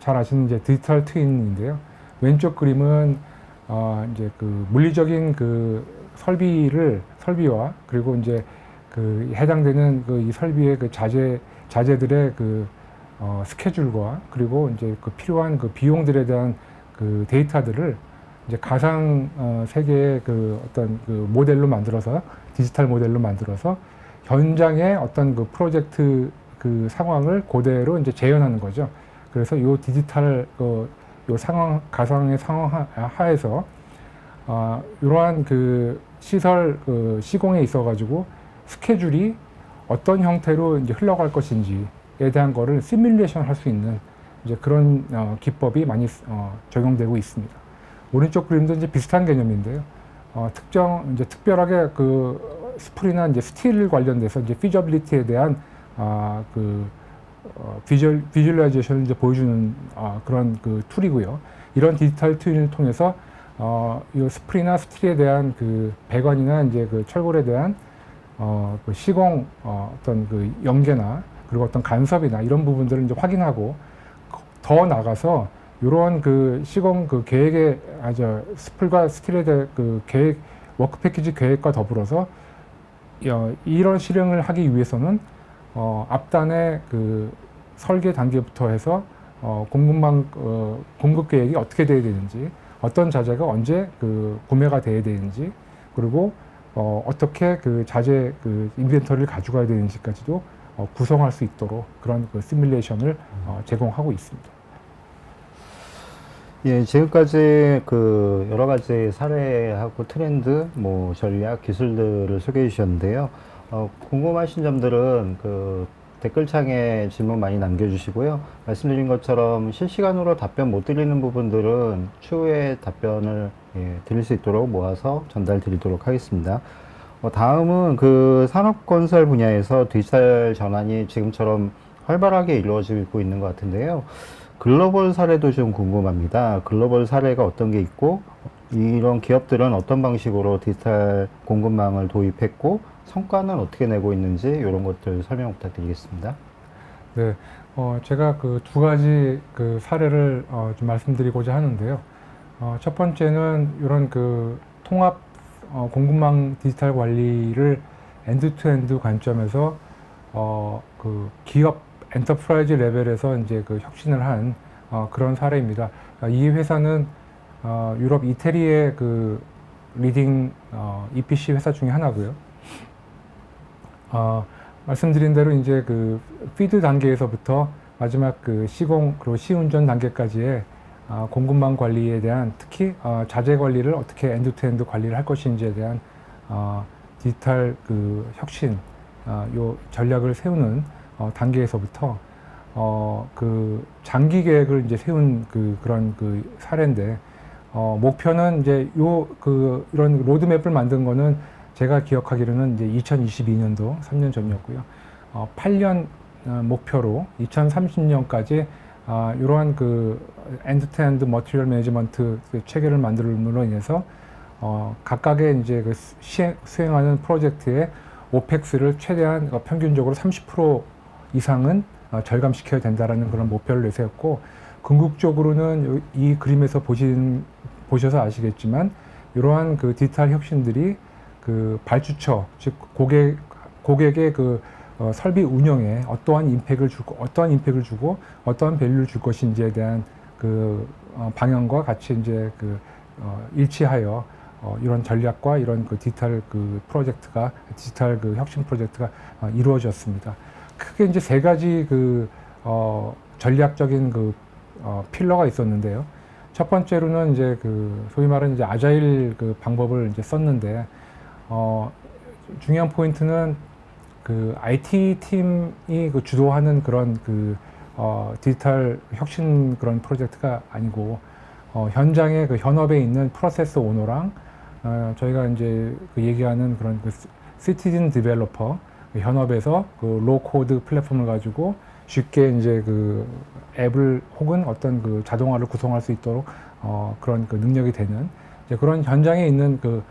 잘 아시는 이제 디지털 트윈인데요. 왼쪽 그림은 이제 그 물리적인 그 설비와, 그리고 이제 그 해당되는 그 이 설비의 그 자재들의 그 스케줄과 그리고 이제 그 필요한 그 비용들에 대한 그 데이터들을 이제 가상 세계의 그 어떤 그 모델로 만들어서 디지털 모델로 만들어서 현장의 어떤 그 프로젝트 그 상황을 그대로 이제 재현하는 거죠. 그래서 이 디지털 요 상황 가상의 상황 하에서 이러한 그 시설 그 시공에 있어 가지고 스케줄이 어떤 형태로 이제 흘러갈 것인지에 대한 거를 시뮬레이션 할 수 있는 이제 그런 기법이 많이 적용되고 있습니다. 오른쪽 그림도 이제 비슷한 개념인데요. 이제 특별하게 그 스프리나 이제 스틸 관련돼서 이제 피저빌리티에 대한 비주얼라이제이션을 이제 보여주는 그런 그 툴이고요. 이런 디지털 툴을 통해서 이 스프리나 스틸에 대한 그 배관이나 이제 그 철골에 대한 그 시공 어떤 그 연계나 그리고 어떤 간섭이나 이런 부분들을 이제 확인하고 더 나가서 이러한 그 시공 그 계획의 스플과 스틸에 대한 그 계획 워크 패키지 계획과 더불어서 이런 실행을 하기 위해서는 앞단의 그 설계 단계부터 해서 공급망 공급 계획이 어떻게 돼야 되는지, 어떤 자재가 언제 그 구매가 돼야 되는지, 그리고 어떻게 그 자재 그 인벤터리를 가져가야 되는지까지도 구성할 수 있도록 그런 그 시뮬레이션을 제공하고 있습니다. 예, 지금까지 그 여러 가지 사례하고 트렌드, 뭐 전략, 기술들을 소개해 주셨는데요. 궁금하신 점들은 그 댓글창에 질문 많이 남겨주시고요. 말씀드린 것처럼 실시간으로 답변 못 드리는 부분들은 추후에 답변을 드릴 수 있도록 모아서 전달 드리도록 하겠습니다. 다음은 그 산업건설 분야에서 디지털 전환이 지금처럼 활발하게 이루어지고 있는 것 같은데요. 글로벌 사례도 좀 궁금합니다. 글로벌 사례가 어떤 게 있고, 이런 기업들은 어떤 방식으로 디지털 공급망을 도입했고, 성과는 어떻게 내고 있는지, 이런 것들 설명 부탁드리겠습니다. 네, 제가 그 두 가지 그 사례를 좀 말씀드리고자 하는데요. 첫 번째는 이런 그 통합 공급망 디지털 관리를 엔드-투-엔드 관점에서 그 기업 엔터프라이즈 레벨에서 이제 그 혁신을 한 그런 사례입니다. 이 회사는 유럽 이태리의 그 리딩 EPC 회사 중에 하나고요. 말씀드린 대로 이제 그 피드 단계에서부터 마지막 그 시공 그리고 시운전 단계까지의 공급망 관리에 대한 특히 자재 관리를 어떻게 엔드-투-엔드 관리를 할 것인지에 대한 디지털 그 혁신 요 전략을 세우는 단계에서부터 그 장기 계획을 이제 세운 그런 그 사례인데 목표는 이제 이런 로드맵을 만든 거는 제가 기억하기로는 이제 2022년도 3년 전이었고요. 8년 목표로 2030년까지 이러한 그 엔드-투-엔드 머티리얼 매니지먼트 체계를 만들므로 인해서 각각의 이제 그 수행하는 프로젝트의 오펙스를 최대한 평균적으로 30% 이상은 절감시켜야 된다라는 그런 목표를 내세웠고, 궁극적으로는 이 그림에서 보셔서 아시겠지만 이러한 그 디지털 혁신들이 그 발주처, 즉 고객의 그 설비 운영에 어떠한 임팩을 주고 어떠한 밸류를 줄 것인지에 대한 그 방향과 같이 이제 그 일치하여 이런 전략과 이런 그 디지털 그 혁신 프로젝트가 이루어졌습니다. 크게 이제 세 가지 그 전략적인 그 필러가 있었는데요. 첫 번째로는 이제 그 소위 말하는 이제 아자일 그 방법을 이제 썼는데 중요한 포인트는 그 IT 팀이 그 주도하는 그런 그 디지털 혁신 그런 프로젝트가 아니고 현장에 그 현업에 있는 프로세스 오너랑 저희가 이제 그 얘기하는 그런 그 시티즌 디벨로퍼 현업에서 그 로우 코드 플랫폼을 가지고 쉽게 이제 그 앱을 혹은 어떤 그 자동화를 구성할 수 있도록 그런 그 능력이 되는 이제 그런 현장에 있는 그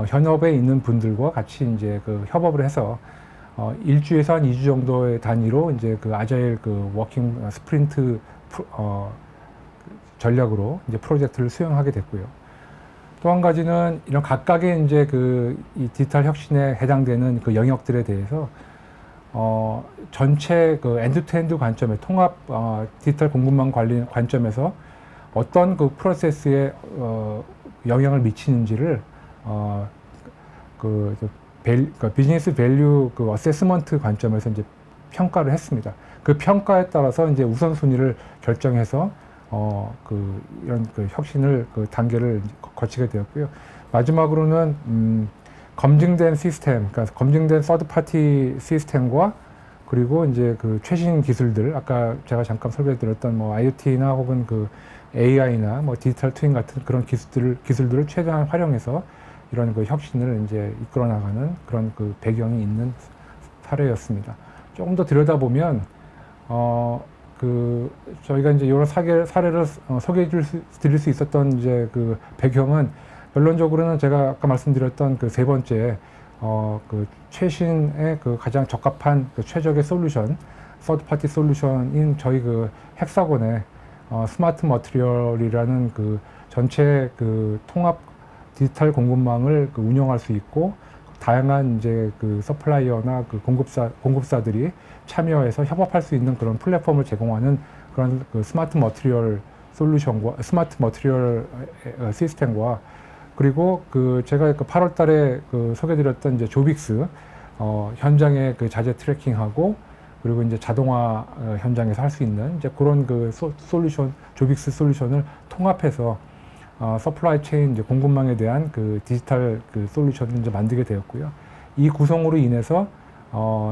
현업에 있는 분들과 같이 이제 그 협업을 해서 1주에서 한 2주 정도의 단위로 이제 그 아자일 그 워킹 스프린트 전략으로 이제 프로젝트를 수행하게 됐고요. 또 한 가지는 이런 각각의 이제 그 이 디지털 혁신에 해당되는 그 영역들에 대해서 전체 그 엔드-투-엔드 관점의 통합 디지털 공급망 관리 관점에서 어떤 그 프로세스에 영향을 미치는지를 그 비즈니스 밸류 그 어세스먼트 관점에서 이제 평가를 했습니다. 그 평가에 따라서 이제 우선순위를 결정해서 이런 그 혁신을 그 단계를 거치게 되었고요. 마지막으로는 검증된 시스템, 그러니까 검증된 서드 파티 시스템과 그리고 이제 그 최신 기술들, 아까 제가 잠깐 설명드렸던 뭐 IoT나 혹은 그 AI나 뭐 디지털 트윈 같은 그런 기술들을 최대한 활용해서 이런 그 혁신을 이제 이끌어 나가는 그런 그 배경이 있는 사례였습니다. 조금 더 들여다보면, 저희가 이제 이런 사례를 소개해 드릴 수 있었던 이제 그 배경은 결론적으로는 제가 아까 말씀드렸던 그 세 번째, 그 최신의 그 가장 적합한 그 최적의 솔루션, 서드 파티 솔루션인 저희 그 헥사곤의 스마트 머티리얼이라는 그 전체 그 통합 디지털 공급망을 그 운영할 수 있고 다양한 이제 그 서플라이어나 그 공급사들이 참여해서 협업할 수 있는 그런 플랫폼을 제공하는 그런 그 스마트 머티리얼 솔루션과 스마트 머티리얼 시스템과 그리고 그 제가 그 8월 달에 그 소개드렸던 이제 조빅스 현장의 그 자재 트래킹하고 그리고 이제 자동화 현장에서 할 수 있는 이제 그런 그 솔루션 조빅스 솔루션을 통합해서 서플라이 체인 이제 공급망에 대한 그 디지털 그 솔루션을 이제 만들게 되었고요. 이 구성으로 인해서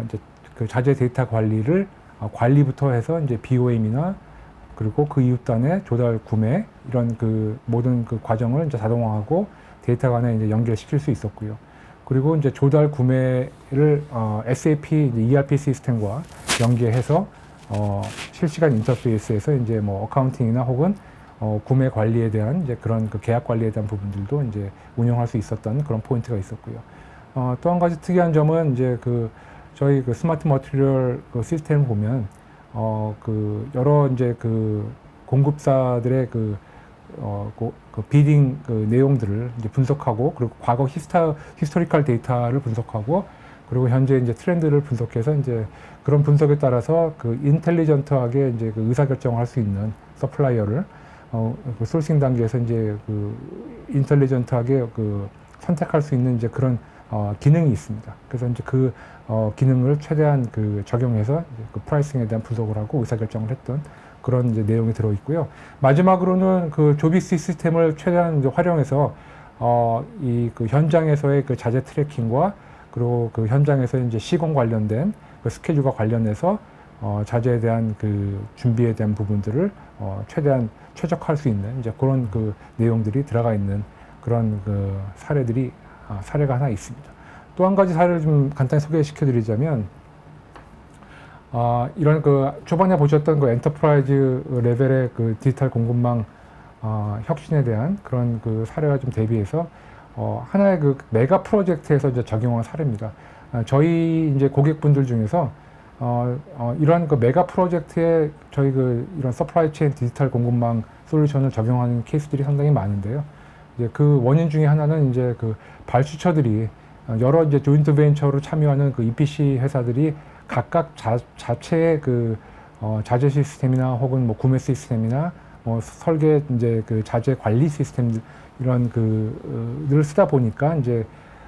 이제 그 자재 데이터 관리를 관리부터 해서 이제 BOM이나 그리고 그 이웃단의 조달 구매 이런 그 모든 그 과정을 이제 자동화하고 데이터 간에 이제 연결시킬 수 있었고요. 그리고 이제 조달 구매를 SAP 이제 ERP 시스템과 연계해서 실시간 인터페이스에서 이제 뭐 어카운팅이나 혹은 구매 관리에 대한 이제 그런 그 계약 관리에 대한 부분들도 이제 운영할 수 있었던 그런 포인트가 있었고요. 또 한 가지 특이한 점은 이제 그 저희 그 스마트 머티리얼 그 시스템을 보면 그 여러 이제 그 공급사들의 그 비딩 그 내용들을 이제 분석하고 그리고 과거 히스토리컬 데이터를 분석하고 그리고 현재 이제 트렌드를 분석해서 이제 그런 분석에 따라서 그 인텔리전트하게 이제 그 의사결정을 할 수 있는 서플라이어를 그 소싱 단계에서 이제 그 인텔리전트하게 그 선택할 수 있는 이제 그런 기능이 있습니다. 그래서 이제 그 기능을 최대한 그 적용해서 이제 그 프라이싱에 대한 분석을 하고 의사결정을 했던 그런 이제 내용이 들어 있고요. 마지막으로는 그 조빅스 시스템을 최대한 이제 활용해서 이 그 현장에서의 그 자재 트래킹과 그리고 그 현장에서 이제 시공 관련된 그 스케줄과 관련해서 자재에 대한 그 준비에 대한 부분들을 최대한 최적화할 수 있는 이제 그런 그 내용들이 들어가 있는 그런 그 사례가 하나 있습니다. 또 한 가지 사례를 좀 간단히 소개시켜 드리자면, 이런 그 초반에 보셨던 그 엔터프라이즈 레벨의 그 디지털 공급망 혁신에 대한 그런 그 사례와 좀 대비해서 하나의 그 메가 프로젝트에서 이제 적용한 사례입니다. 저희 이제 고객분들 중에서 이러한 그 메가 프로젝트에 저희 그 이런 서플라이 체인 디지털 공급망 솔루션을 적용하는 케이스들이 상당히 많은데요. 이제 그 원인 중에 하나는 이제 그 발주처들이 여러 이제 조인트 벤처로 참여하는 그 EPC 회사들이 각각 자체의 그 자재 시스템이나 혹은 뭐 구매 시스템이나 뭐 설계 이제 그 자재 관리 시스템 이런 그를 쓰다 보니까 이제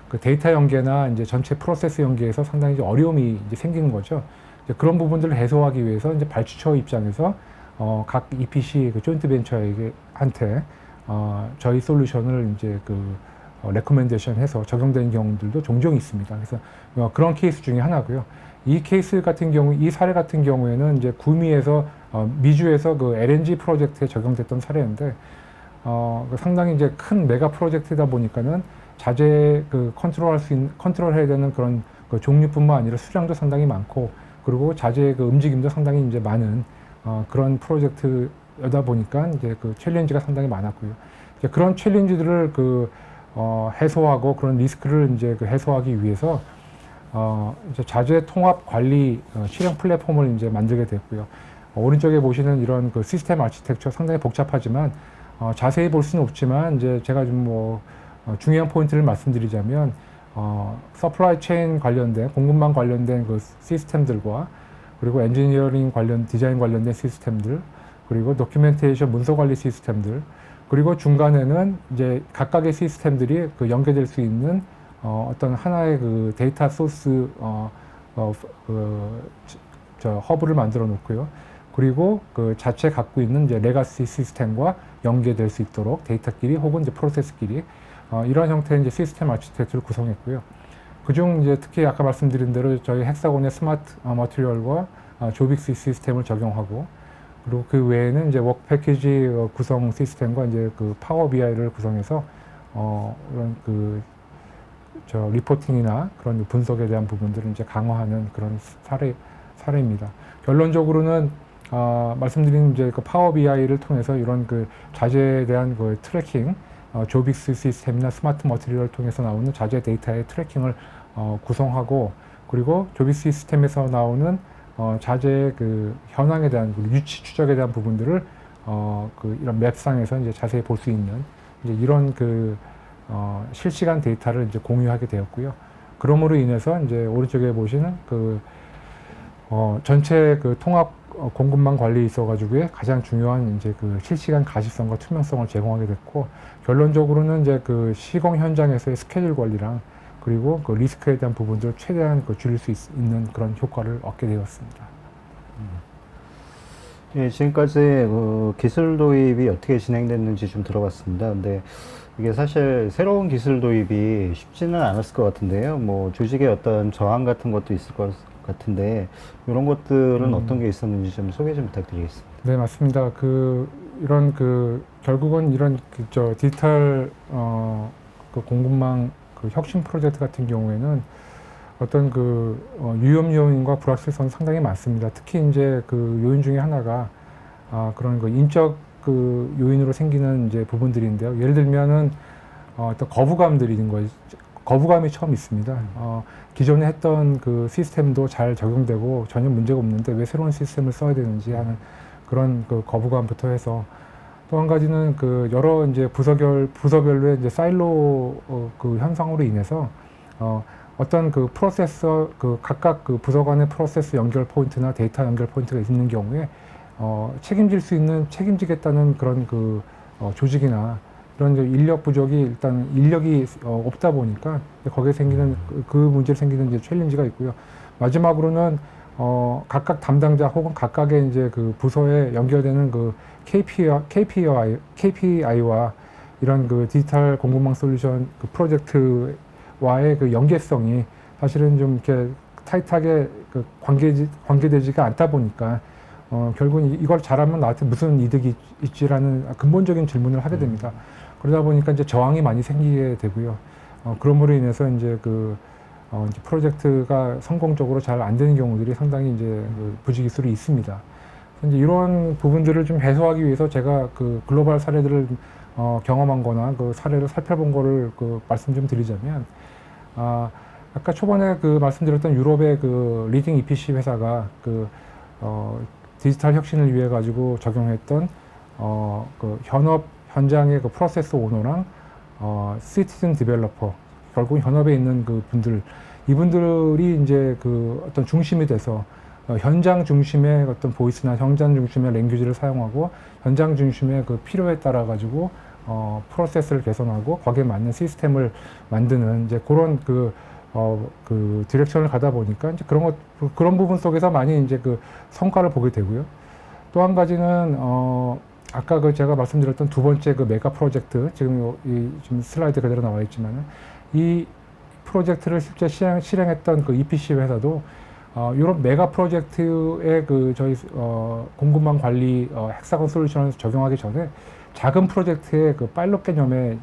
그 데이터 연계나 이제 전체 프로세스 연계에서 상당히 이제 어려움이 이제 생기는 거죠. 이제 그런 부분들을 해소하기 위해서 이제 발주처 입장에서 각 EPC 그 조인트 벤처에게한테 저희 솔루션을 이제 그 레코멘데이션 해서 적용되는 경우들도 종종 있습니다. 그래서 그런 케이스 중에 하나고요. 이 케이스 같은 경우, 이 사례 같은 경우에는 이제 구미에서 미주에서 그 LNG 프로젝트에 적용됐던 사례인데 상당히 이제 큰 메가 프로젝트이다 보니까는 자재 그 컨트롤해야 되는 그런 그 종류뿐만 아니라 수량도 상당히 많고 그리고 자재의 그 움직임도 상당히 이제 많은 그런 프로젝트여다 보니까 이제 그 챌린지가 상당히 많았고요. 이제 그런 챌린지들을 해소하고 그런 리스크를 이제 그 해소하기 위해서 이제 자재 통합 관리 실행 플랫폼을 이제 만들게 됐고요. 오른쪽에 보시는 이런 그 시스템 아키텍처 상당히 복잡하지만 자세히 볼 수는 없지만 이제 제가 좀 중요한 포인트를 말씀드리자면 서플라이 체인 관련된 공급망 관련된 그 시스템들과 그리고 엔지니어링 관련 디자인 관련된 시스템들 그리고 도큐멘테이션 문서 관리 시스템들 그리고 중간에는 이제 각각의 시스템들이 그 연계될 수 있는 어떤 하나의 그 데이터 소스 허브를 만들어 놓고요. 그리고 그 자체 갖고 있는 이제 레가시 시스템과 연계될 수 있도록 데이터끼리 혹은 이제 프로세스끼리 이런 형태의 이제 시스템 아키텍처를 구성했고요. 그중 이제 특히 아까 말씀드린 대로 저희 헥사곤의 스마트 머티리얼과 조빅스 시스템을 적용하고 그리고 그 외에는 이제 워크 패키지 구성 시스템과 이제 그 파워 BI를 구성해서 이런 리포팅이나 그런 분석에 대한 부분들을 이제 강화하는 그런 사례입니다. 결론적으로는 말씀드린 이제 그 파워 BI를 통해서 이런 그 자재에 대한 그 트래킹, 조빅스 시스템이나 스마트 머티리얼을 통해서 나오는 자재 데이터의 트래킹을 구성하고 그리고 조빅스 시스템에서 나오는 자재의 그 현황에 대한 위치 추적에 대한 부분들을 이런 맵상에서 이제 자세히 볼 수 있는 이제 이런 실시간 데이터를 이제 공유하게 되었고요. 그러므로 인해서 이제 오른쪽에 보시는 전체 그 통합 공급망 관리에 있어가지고 가장 중요한 이제 그 실시간 가시성과 투명성을 제공하게 됐고 결론적으로는 이제 그 시공 현장에서의 스케줄 관리랑 그리고 그 리스크에 대한 부분들을 최대한 줄일 수 있는 그런 효과를 얻게 되었습니다. 예, 지금까지 기술 도입이 어떻게 진행됐는지 좀 들어봤습니다. 근데 이게 사실 새로운 기술 도입이 쉽지는 않았을 것 같은데요. 뭐 조직의 어떤 저항 같은 것도 있을 것 같은데 이런 것들은 어떤 게 있었는지 좀 소개 좀 부탁드리겠습니다. 네, 맞습니다. 결국은 이런 디지털 공급망 혁신 프로젝트 같은 경우에는 어떤 위험 요인과 불확실성이 상당히 많습니다. 특히 이제 그 요인 중에 하나가 그런 인적 요인으로 생기는 이제 부분들인데요. 예를 들면은 어떤 거부감들이 있는 거예요. 거부감이 처음 있습니다. 기존에 했던 그 시스템도 잘 적용되고 전혀 문제가 없는데 왜 새로운 시스템을 써야 되는지 하는 그런 거부감부터 해서 또 한 가지는 여러 이제 부서별로의 이제 사일로 현상으로 인해서 어떤 프로세서 각각 부서 간의 프로세스 연결 포인트나 데이터 연결 포인트가 있는 경우에 책임지겠다는 그런 조직이나 이런 인력 부족이 일단 인력이 없다 보니까 거기에 생기는 그 문제로 생기는 이제 챌린지가 있고요. 마지막으로는 각각 담당자 혹은 각각의 이제 부서에 연결되는 KPI와 이런 디지털 공급망 솔루션 프로젝트와의 연계성이 사실은 좀 이렇게 타이트하게 관계되지가 않다 보니까 결국은 이걸 잘하면 나한테 무슨 이득이 있지라는 근본적인 질문을 하게 됩니다. 그러다 보니까 이제 저항이 많이 생기게 되고요. 그러므로 인해서 이제 이제 프로젝트가 성공적으로 잘 안 되는 경우들이 상당히 이제 부지기수로 있습니다. 이제 이런 부분들을 좀 해소하기 위해서 제가 글로벌 사례들을 경험한 거나 사례를 살펴본 거를 말씀 좀 드리자면, 아까 초반에 말씀드렸던 유럽의 리딩 EPC 회사가 디지털 혁신을 위해 가지고 적용했던 현업 현장의 프로세스 오너랑 시티즌 디벨로퍼 결국 현업에 있는 이분들이 이제 어떤 중심이 돼서 현장 중심의 어떤 보이스나 현장 중심의 랭귀지를 사용하고 현장 중심의 필요에 따라 가지고 프로세스를 개선하고 거기에 맞는 시스템을 만드는 이제 그런 디렉션을 가다 보니까 이제 그런 부분 속에서 많이 이제 성과를 보게 되고요. 또 한 가지는 아까 제가 말씀드렸던 두 번째 메가 프로젝트 지금 슬라이드 그대로 나와 있지만은 이 프로젝트를 실제 실행했던 EPC 회사도 이런 메가 프로젝트의 저희 공급망 관리 헥사곤 솔루션을 적용하기 전에 작은 프로젝트의 파일럿 개념의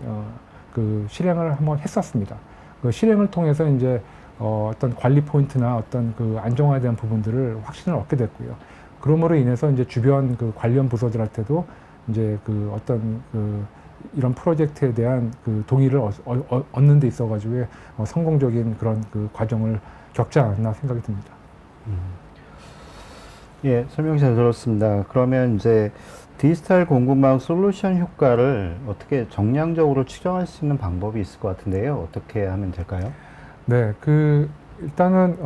실행을 한번 했었습니다. 실행을 통해서 이제 어떤 관리 포인트나 어떤 안정화에 대한 부분들을 확신을 얻게 됐고요. 그러므로 인해서 이제 주변 관련 부서들한테도 이제 어떤 이런 프로젝트에 대한 동의를 얻는 데 있어가지고 성공적인 그런 과정을 겪지 않았나 생각이 듭니다. 예, 설명 잘 들었습니다. 그러면 이제 디지털 공급망 솔루션 효과를 어떻게 정량적으로 측정할 수 있는 방법이 있을 것 같은데요. 어떻게 하면 될까요? 네, 일단은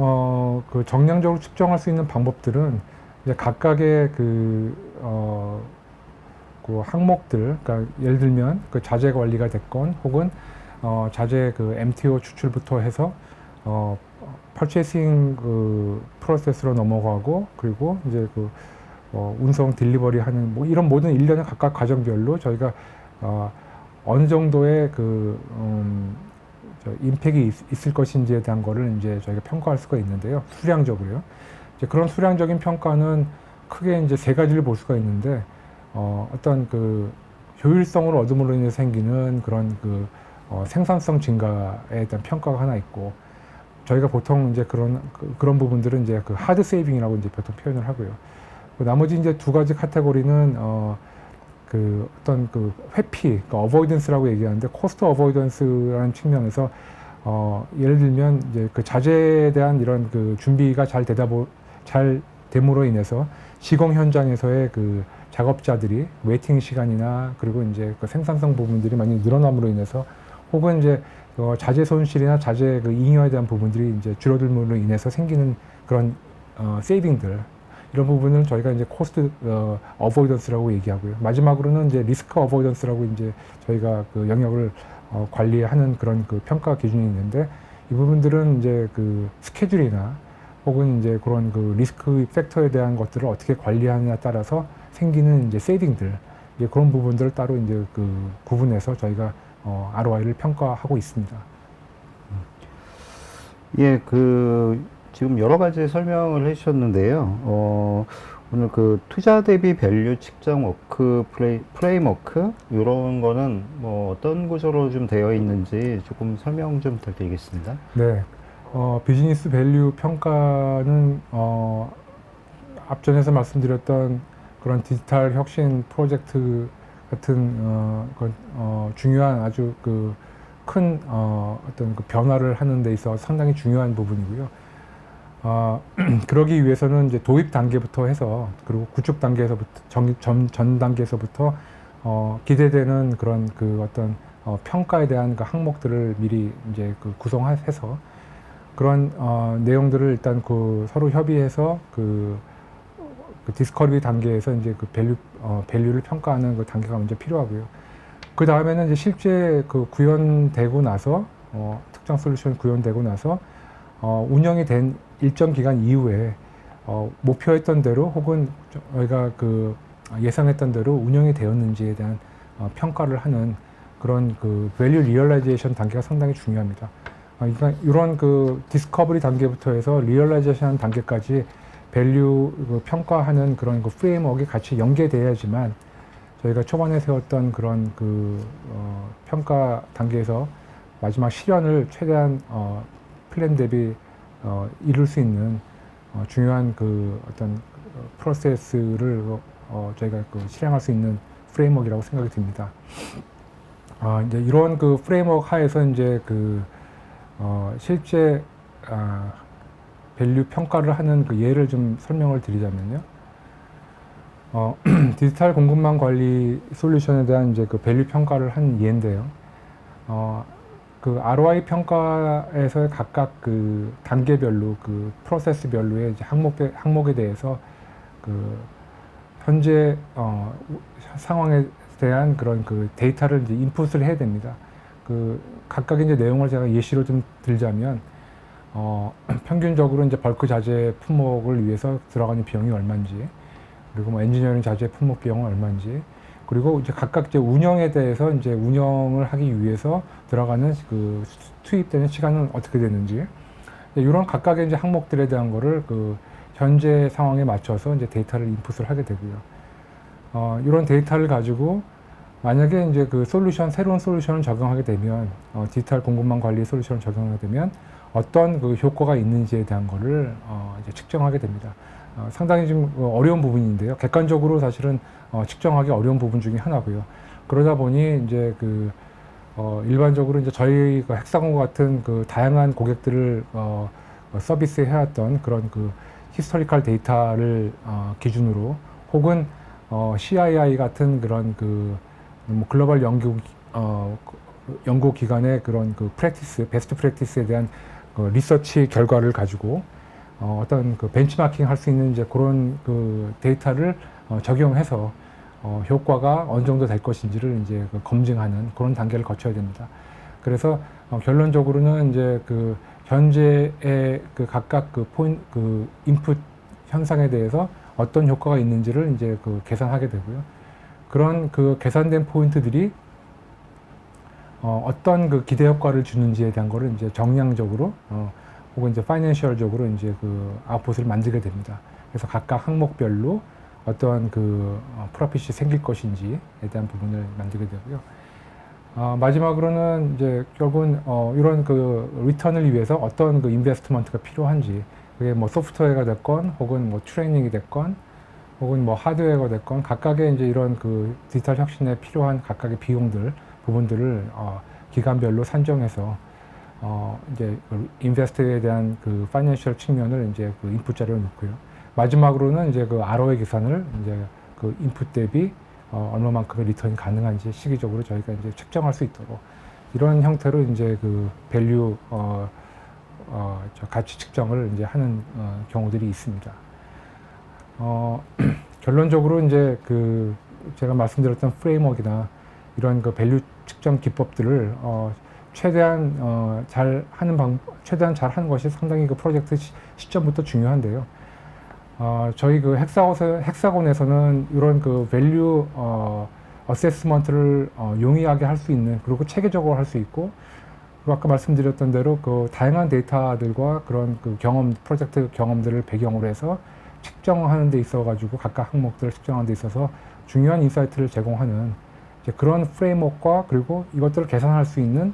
그 정량적으로 측정할 수 있는 방법들은 이제 각각의 그 항목들, 그러니까 예를 들면 그 자재 관리가 됐건 혹은 자재 그 MTO 추출부터 해서 퍼체이싱 그 프로세스로 넘어가고 그리고 이제 운송 딜리버리 하는 뭐 이런 모든 일련의 각각 과정별로 저희가 어느 정도의 임팩이 있을 것인지에 대한 거를 이제 저희가 평가할 수가 있는데요. 수량적으로요. 이제 그런 수량적인 평가는 크게 이제 세 가지를 볼 수가 있는데, 어떤 그 효율성을 얻음으로 인해 생기는 그런 생산성 증가에 대한 평가가 하나 있고, 저희가 보통 이제 그런 부분들은 이제 그 하드 세이빙이라고 이제 보통 표현을 하고요. 나머지 이제 두 가지 카테고리는 어떤 회피, 그러니까 어보이던스라고 얘기하는데, 코스트 어보이던스라는 측면에서 예를 들면 이제 그 자재에 대한 이런 준비가 잘 됨으로 인해서 시공 현장에서의 그 작업자들이 웨이팅 시간이나 그리고 이제 그 생산성 부분들이 많이 늘어남으로 인해서 혹은 이제 자재 손실이나 자재 잉여에 대한 부분들이 이제 줄어들므로 인해서 생기는 그런 세이빙들, 이런 부분은 저희가 이제 코스트 어보이던스라고 얘기하고요. 마지막으로는 이제 리스크 어보이던스라고 이제 저희가 그 영역을 관리하는 그런 평가 기준이 있는데, 이 부분들은 이제 그 스케줄이나 혹은 이제 그런 리스크 팩터에 대한 것들을 어떻게 관리하느냐에 따라서 생기는 이제 세이빙들, 이제 그런 부분들을 따로 이제 구분해서 저희가 ROI를 평가하고 있습니다. 예, 지금 여러 가지 설명을 해주셨는데요. 오늘 투자 대비 밸류 측정 워크 프레임워크, 이런 거는 뭐 어떤 구조로 좀 되어 있는지 조금 설명 좀 부탁드리겠습니다. 네. 비즈니스 밸류 평가는 앞전에서 말씀드렸던 그런 디지털 혁신 프로젝트 같은 중요한 아주 큰 어떤 변화를 하는 데 있어 상당히 중요한 부분이고요. 그러기 위해서는 이제 도입 단계부터 해서 그리고 구축 단계에서부터 전 단계에서부터 기대되는 그런 어떤 평가에 대한 항목들을 미리 이제 구성해서 그런 내용들을 일단 서로 협의해서 디스커버리 단계에서 이제 밸류를 평가하는 단계가 먼저 필요하고요. 그 다음에는 이제 실제 구현되고 나서 특정 솔루션 구현되고 나서 운영이 된 일정 기간 이후에 목표했던 대로 혹은 저희가 예상했던 대로 운영이 되었는지에 대한 평가를 하는 그런 밸류 리얼라이제이션 단계가 상당히 중요합니다. 그러니까 이런 디스커버리 단계부터 해서 리얼라이제이션 단계까지 밸류 평가하는 그런 프레임워크가 같이 연계돼야지만 저희가 초반에 세웠던 그런 평가 단계에서 마지막 실현을 최대한 플랜 대비 이룰 수 있는 중요한 어떤 프로세스를 저희가 실행할 수 있는 프레임워크라고 생각이 듭니다. 이제 이런 프레임워크 하에서 이제 실제 밸류 평가를 하는 예를 좀 설명을 드리자면요. 디지털 공급망 관리 솔루션에 대한 이제 밸류 평가를 한 예인데요. ROI 평가에서의 각각 단계별로 프로세스별로의 이제 항목에 대해서 현재 상황에 대한 그런 데이터를 이제 인풋을 해야 됩니다. 각각의 이제 내용을 제가 예시로 좀 들자면, 평균적으로 이제 벌크 자재 품목을 위해서 들어가는 비용이 얼마인지, 그리고 뭐 엔지니어링 자재 품목 비용은 얼마인지, 그리고 이제 각각 이제 운영에 대해서 이제 운영을 하기 위해서 들어가는 투입되는 시간은 어떻게 되는지, 이런 각각의 이제 항목들에 대한 거를 현재 상황에 맞춰서 이제 데이터를 인풋을 하게 되고요. 이런 데이터를 가지고 만약에 이제 새로운 솔루션을 적용하게 되면, 디지털 공급망 관리 솔루션을 적용하게 되면 어떤 효과가 있는지에 대한 거를 이제 측정하게 됩니다. 상당히 좀 어려운 부분인데요. 객관적으로 사실은 측정하기 어려운 부분 중에 하나고요. 그러다 보니 이제 일반적으로 이제 저희 헥사곤과 같은 다양한 고객들을 서비스 해왔던 그런 히스토리컬 데이터를 기준으로, 혹은 CII 같은 그런 뭐 글로벌 연구 기관의 그런 베스트 프랙티스에 대한 그 리서치 결과를 가지고 어떤 그 벤치마킹 할 수 있는 이제 그런 그 데이터를 적용해서 효과가 어느 정도 될 것인지를 이제 그 검증하는 그런 단계를 거쳐야 됩니다. 그래서 결론적으로는 이제 그 현재의 그 각각 그 인풋 현상에 대해서 어떤 효과가 있는지를 이제 그 계산하게 되고요. 그런 그 계산된 포인트들이 어떤 그 기대 효과를 주는지에 대한 거를 이제 정량적으로 혹은 이제 파이낸셜적으로 이제 그 아웃풋을 만들게 됩니다. 그래서 각각 항목별로 어떠한 그 프로핏이 생길 것인지에 대한 부분을 만들게 되고요. 마지막으로는 이제 결국은 이런 그 리턴을 위해서 어떤 그 인베스트먼트가 필요한지, 그게 뭐 소프트웨어가 됐건 혹은 뭐 트레이닝이 됐건 혹은 뭐 하드웨어가 됐건 각각의 이제 이런 그 디지털 혁신에 필요한 각각의 비용들 부분들을 기간별로 산정해서 이제 그 인베스트에 대한 그 파이낸셜 측면을 이제 그 인풋 자료를 넣고요. 마지막으로는 이제 그 ROI 계산을 이제 그 인풋 대비 얼마만큼의 리턴이 가능한지 시기적으로 저희가 이제 측정할 수 있도록 이런 형태로 이제 그 밸류 저 가치 측정을 이제 하는 경우들이 있습니다. 결론적으로 이제 그 제가 말씀드렸던 프레임워크나 이런 그 밸류 측정 기법들을 최대한 잘 하는 것이 상당히 그 프로젝트 시점부터 중요한데요. 저희 그 헥사곤에서는 이런 그 밸류 어세스먼트를 용이하게 할 수 있는, 그리고 체계적으로 할 수 있고, 그리고 아까 말씀드렸던 대로 그 다양한 데이터들과 그런 그 프로젝트 경험들을 배경으로 해서 측정하는 데 있어 가지고 각각 항목들을 측정하는 데 있어서 중요한 인사이트를 제공하는 이제 그런 프레임워크와, 그리고 이것들을 계산할 수 있는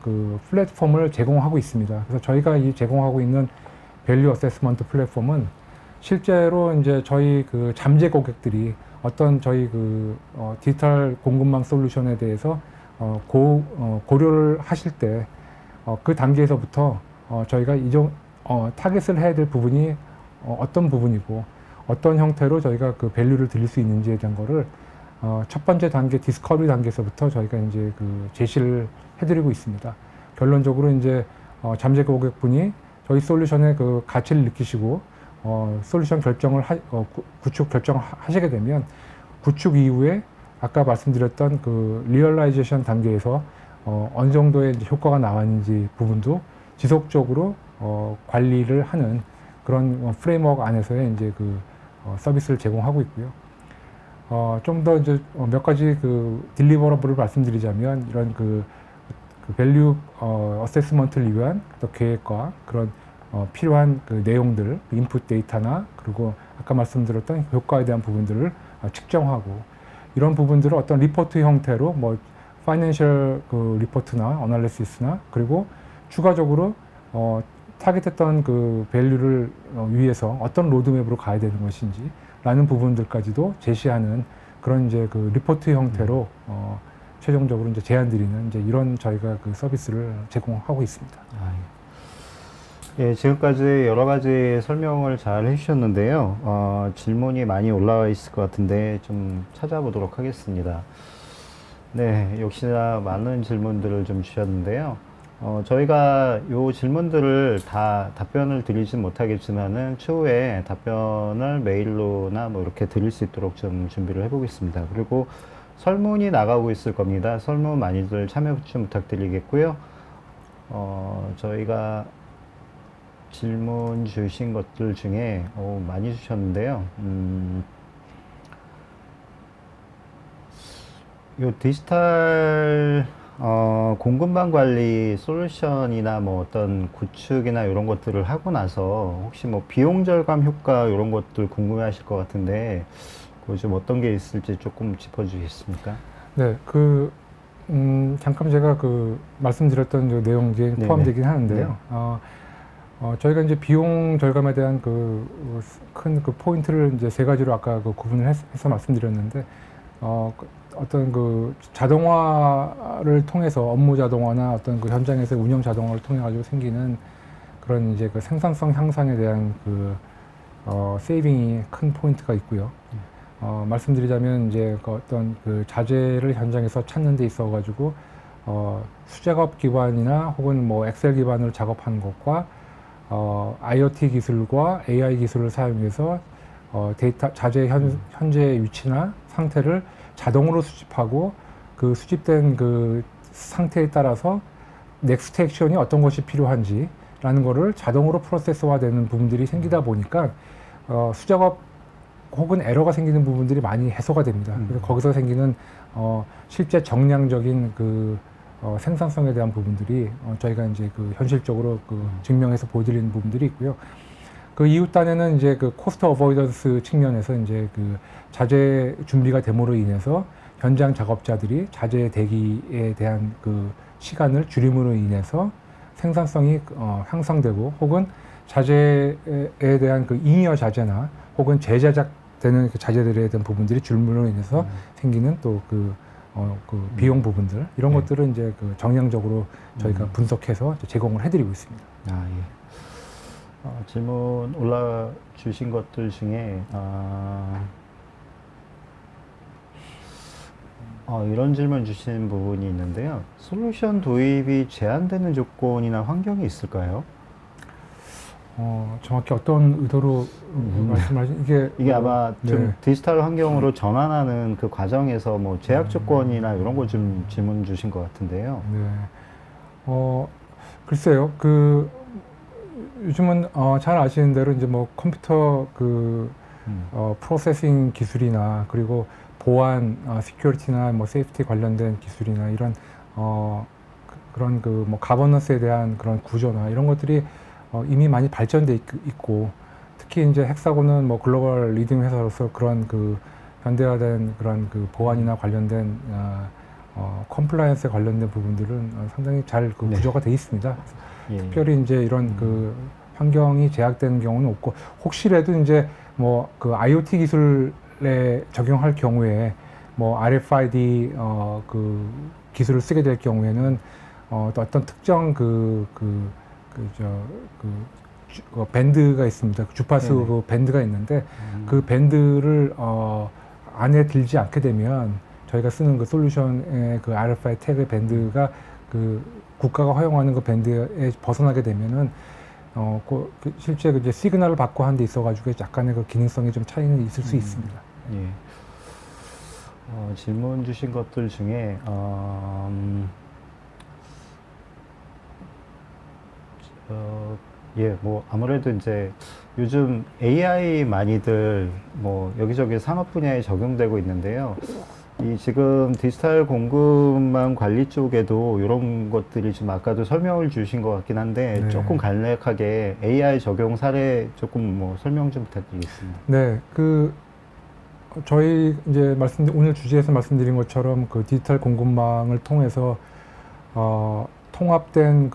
그 플랫폼을 제공하고 있습니다. 그래서 저희가 이 제공하고 있는 밸류 어세스먼트 플랫폼은 실제로 이제 저희 그 잠재 고객들이 어떤 저희 그 디지털 공급망 솔루션에 대해서 고려를 하실 때 그 단계에서부터 저희가 타겟을 해야 될 부분이 어떤 부분이고 어떤 형태로 저희가 그 밸류를 드릴 수 있는지에 대한 거를 첫 번째 단계 디스커버리 단계에서부터 저희가 이제 그 제시를 해드리고 있습니다. 결론적으로 이제 잠재 고객분이 저희 솔루션의 그 가치를 느끼시고 솔루션 결정을 구축 결정을 하시게 되면 구축 이후에 아까 말씀드렸던 그 리얼라이제이션 단계에서 어느 정도의 이제 효과가 나왔는지 부분도 지속적으로 관리를 하는 그런 프레임워크 안에서의 이제 그 서비스를 제공하고 있고요. 좀 더 이제 몇 가지 그 딜리버러블을 말씀드리자면 이런 그 밸류 어세스먼트를 위한 또 계획과 그런 필요한 그 내용들, 인풋 데이터나 그리고 아까 말씀드렸던 효과에 대한 부분들을 측정하고, 이런 부분들을 어떤 리포트 형태로 뭐 파이낸셜 그 리포트나 어널리시스나, 그리고 추가적으로 타겟했던 그 밸류를 위해서 어떤 로드맵으로 가야 되는 것인지 라는 부분들까지도 제시하는 그런 이제 그 리포트 형태로 최종적으로 이제 제안 드리는 이제 이런 저희가 그 서비스를 제공하고 있습니다. 예, 지금까지 여러 가지 설명을 잘 해주셨는데요. 질문이 많이 올라와 있을 것 같은데 좀 찾아보도록 하겠습니다. 네, 역시나 많은 질문들을 좀 주셨는데요. 저희가 요 질문들을 다 답변을 드리진 못하겠지만은 추후에 답변을 메일로나 뭐 이렇게 드릴 수 있도록 좀 준비를 해보겠습니다. 그리고 설문이 나가고 있을 겁니다. 설문 많이들 참여 좀 부탁드리겠고요. 저희가 질문 주신 것들 중에 많이 주셨는데요. 요 디지털 공급망 관리 솔루션이나 뭐 어떤 구축이나 이런 것들을 하고 나서 혹시 뭐 비용 절감 효과 이런 것들 궁금해 하실 것 같은데 그 좀 어떤 게 있을지 조금 짚어주시겠습니까? 네, 잠깐 제가 그 말씀드렸던 그 내용에 포함되긴 하는데요. 저희가 이제 비용 절감에 대한 큰 포인트를 이제 세 가지로 아까 그 구분을 해서 말씀드렸는데, 어떤 그 자동화를 통해서 업무 자동화나 어떤 그 현장에서 운영 자동화를 통해 가지고 생기는 그런 이제 그 생산성 향상에 대한 세이빙이 큰 포인트가 있고요. 말씀드리자면 이제 어떤 그 자재를 현장에서 찾는 데 있어 가지고 수작업 기반이나 혹은 뭐 엑셀 기반으로 작업하는 것과 IoT 기술과 AI 기술을 사용해서 데이터 자재의 현재 위치나 상태를 자동으로 수집하고 그 수집된 그 상태에 따라서 넥스트 액션이 어떤 것이 필요한지라는 거를 자동으로 프로세스화되는 부분들이 생기다 보니까 수작업 혹은 에러가 생기는 부분들이 많이 해소가 됩니다. 그래서 거기서 생기는 실제 정량적인 그 생산성에 대한 부분들이 저희가 이제 그 현실적으로 그 증명해서 보여드리는 부분들이 있고요. 그 이후 단에는 이제 그 코스트 어보이던스 측면에서 이제 그 자재 준비가 됨으로 인해서 현장 작업자들이 자재 대기에 대한 그 시간을 줄임으로 인해서 생산성이 향상되고 혹은 자재에 대한 그 잉여 자재나 혹은 재제작되는 그 자재들에 대한 부분들이 줄므로 인해서 생기는 또 그 비용 부분들 이런 것들은 이제 그 정량적으로 저희가 분석해서 제공을 해드리고 있습니다. 아, 예. 질문 올라주신 것들 중에 이런 질문 주신 부분이 있는데요. 솔루션 도입이 제한되는 조건이나 환경이 있을까요? 정확히 어떤 의도로 말씀하신 이게 아마 좀 네. 디지털 환경으로 전환하는 그 과정에서 뭐 제약 조건이나 이런 거 좀 질문 주신 것 같은데요. 네. 글쎄요. 그 요즘은 잘 아시는 대로 이제 뭐 컴퓨터 그 프로세싱 기술이나 그리고 보안, 시큐리티나 뭐 세이프티 관련된 기술이나 이런 그런 그 뭐 가버넌스에 대한 그런 구조나 이런 것들이 이미 많이 발전돼 있고 특히 이제 헥사곤은 뭐 글로벌 리딩 회사로서 그런 그 현대화된 그런 그 보안이나 관련된 컴플라이언스에 관련된 부분들은 상당히 잘 그 구조가 돼 있습니다. 예. 특별히 이제 이런 그 환경이 제약되는 경우는 없고 혹시라도 이제 뭐 그 IoT 기술에 적용할 경우에 뭐 RFID 그 기술을 쓰게 될 경우에는 또 어떤 특정 밴드가 있습니다. 그 주파수 그 밴드가 있는데 그 밴드를 안에 들지 않게 되면 저희가 쓰는 그 솔루션의 그 RFID 태그 밴드가 그 국가가 허용하는 그 밴드에 벗어나게 되면은 실제 이제 시그널을 받고 하는 데 있어가지고 약간의 그 기능성이 좀 차이는 있을 수 있습니다. 예. 질문 주신 것들 중에 예, 뭐 아무래도 이제 요즘 AI 많이들 뭐 여기저기 산업 분야에 적용되고 있는데요. 이 지금 디지털 공급망 관리 쪽에도 이런 것들이 좀 아까도 설명을 주신 것 같긴 한데 네. 조금 간략하게 AI 적용 사례 조금 뭐 설명 좀 부탁드리겠습니다. 네, 저희 이제 오늘 주제에서 말씀드린 것처럼 그 디지털 공급망을 통해서 통합된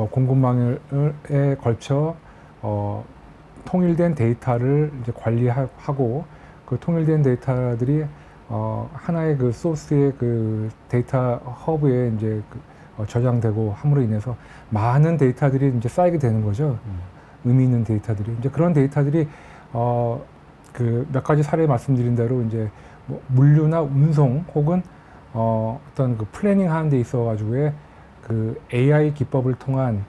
공급망에 걸쳐 통일된 데이터를 이제 관리하고 그 통일된 데이터들이 하나의 그 소스의 그 데이터 허브에 이제 저장되고 함으로 인해서 많은 데이터들이 이제 쌓이게 되는 거죠. 의미 있는 데이터들이. 이제 그런 데이터들이 그 몇 가지 사례 말씀드린 대로 이제 뭐 물류나 운송 혹은 어떤 그 플래닝 하는 데 있어 가지고의 그 AI 기법을 통한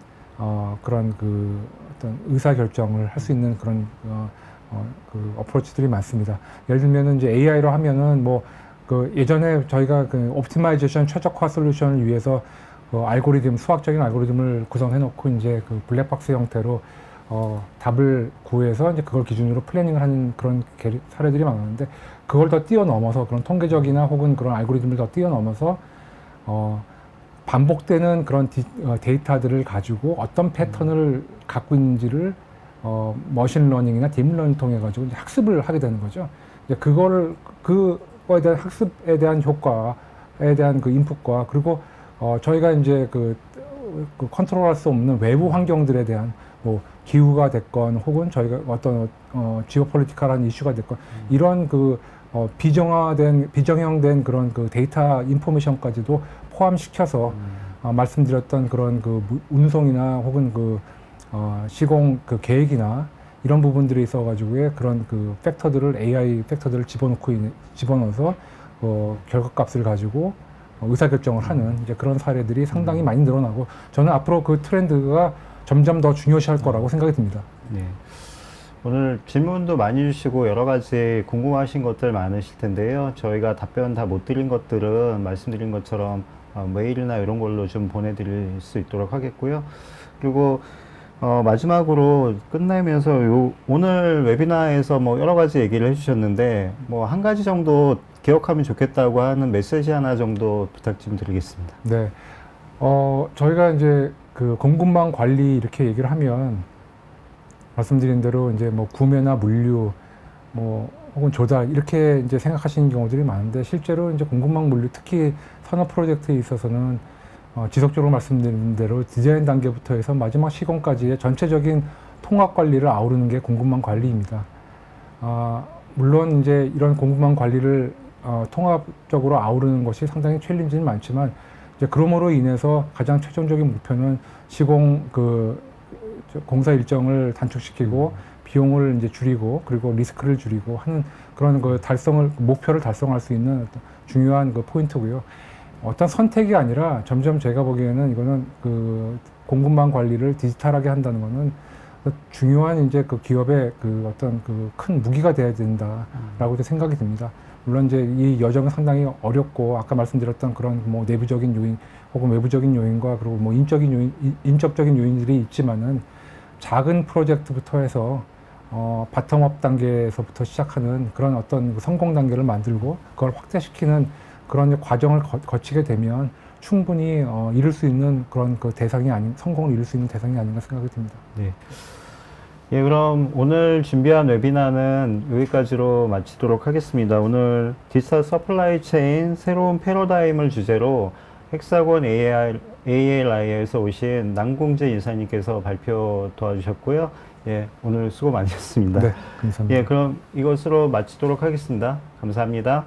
그런 그 어떤 의사 결정을 할 수 있는 그런 그 어프로치들이 많습니다. 예를 들면은 이제 AI로 하면은 뭐 그 예전에 저희가 그 옵티마이제이션 최적화 솔루션을 위해서 알고리즘 수학적인 알고리즘을 구성해 놓고 이제 그 블랙박스 형태로 답을 구해서 이제 그걸 기준으로 플래닝을 하는 그런 사례들이 많았는데 그걸 더 뛰어넘어서 그런 통계적이나 혹은 그런 알고리즘을 더 뛰어넘어서 반복되는 그런 데이터들을 가지고 어떤 패턴을 갖고 있는지를 머신러닝이나 딥러닝 통해 가지고 이제 학습을 하게 되는 거죠. 이제 그거에 대한 학습에 대한 효과에 대한 그 인풋과 그리고 저희가 이제 그 컨트롤할 수 없는 외부 환경들에 대한 뭐 기후가 됐건 혹은 저희가 어떤 지오폴리티컬한 이슈가 됐건 이런 그 비정형된 그런 그 데이터 인포메이션까지도 포함시켜서 말씀드렸던 그런 그 운송이나 혹은 그 시공 그 계획이나 이런 부분들이 있어가지고의 그런 그 AI 팩터들을 집어넣어서 결과값을 가지고 의사결정을 하는 이제 그런 사례들이 상당히 많이 늘어나고 저는 앞으로 그 트렌드가 점점 더 중요시할 거라고 생각이 듭니다. 네. 오늘 질문도 많이 주시고 여러 가지 궁금하신 것들 많으실 텐데요. 저희가 답변 다 못 드린 것들은 말씀드린 것처럼 메일이나 이런 걸로 좀 보내드릴 수 있도록 하겠고요. 그리고 마지막으로 끝내면서 오늘 웨비나에서 뭐 여러 가지 얘기를 해주셨는데 뭐 한 가지 정도 기억하면 좋겠다고 하는 메시지 하나 정도 부탁 좀 드리겠습니다. 네. 저희가 이제 그 공급망 관리 이렇게 얘기를 하면 말씀드린 대로 이제 뭐 구매나 물류 뭐 혹은 조달 이렇게 이제 생각하시는 경우들이 많은데 실제로 이제 공급망 물류 특히 산업 프로젝트에 있어서는 지속적으로 말씀드린 대로 디자인 단계부터 해서 마지막 시공까지의 전체적인 통합 관리를 아우르는 게 공급망 관리입니다. 물론 이제 이런 공급망 관리를 통합적으로 아우르는 것이 상당히 챌린지는 많지만 이제 그러므로 인해서 가장 최종적인 목표는 시공 공사 일정을 단축시키고 비용을 이제 줄이고 그리고 리스크를 줄이고 하는 그런 목표를 달성할 수 있는 어떤 중요한 그 포인트고요. 어떤 선택이 아니라 점점 제가 보기에는 이거는 그 공급망 관리를 디지털하게 한다는 거는 중요한 이제 그 기업의 그 어떤 그 큰 무기가 돼야 된다라고 생각이 듭니다. 물론 이제 이 여정은 상당히 어렵고 아까 말씀드렸던 그런 뭐 내부적인 요인 혹은 외부적인 요인과 그리고 뭐 인적적인 요인들이 있지만은 작은 프로젝트부터 해서 바텀업 단계에서부터 시작하는 그런 어떤 성공 단계를 만들고 그걸 확대시키는 그런 과정을 거치게 되면 충분히 이룰 수 있는 그런 그 성공을 이룰 수 있는 대상이 아닌가 생각이 듭니다. 네. 예, 그럼 오늘 준비한 웨비나는 여기까지로 마치도록 하겠습니다. 오늘 디지털 서플라이 체인 새로운 패러다임을 주제로 헥사곤 ALI에서 오신 남궁재 인사님께서 발표 도와주셨고요. 예, 오늘 수고 많으셨습니다. 네, 감사합니다. 예, 그럼 이것으로 마치도록 하겠습니다. 감사합니다.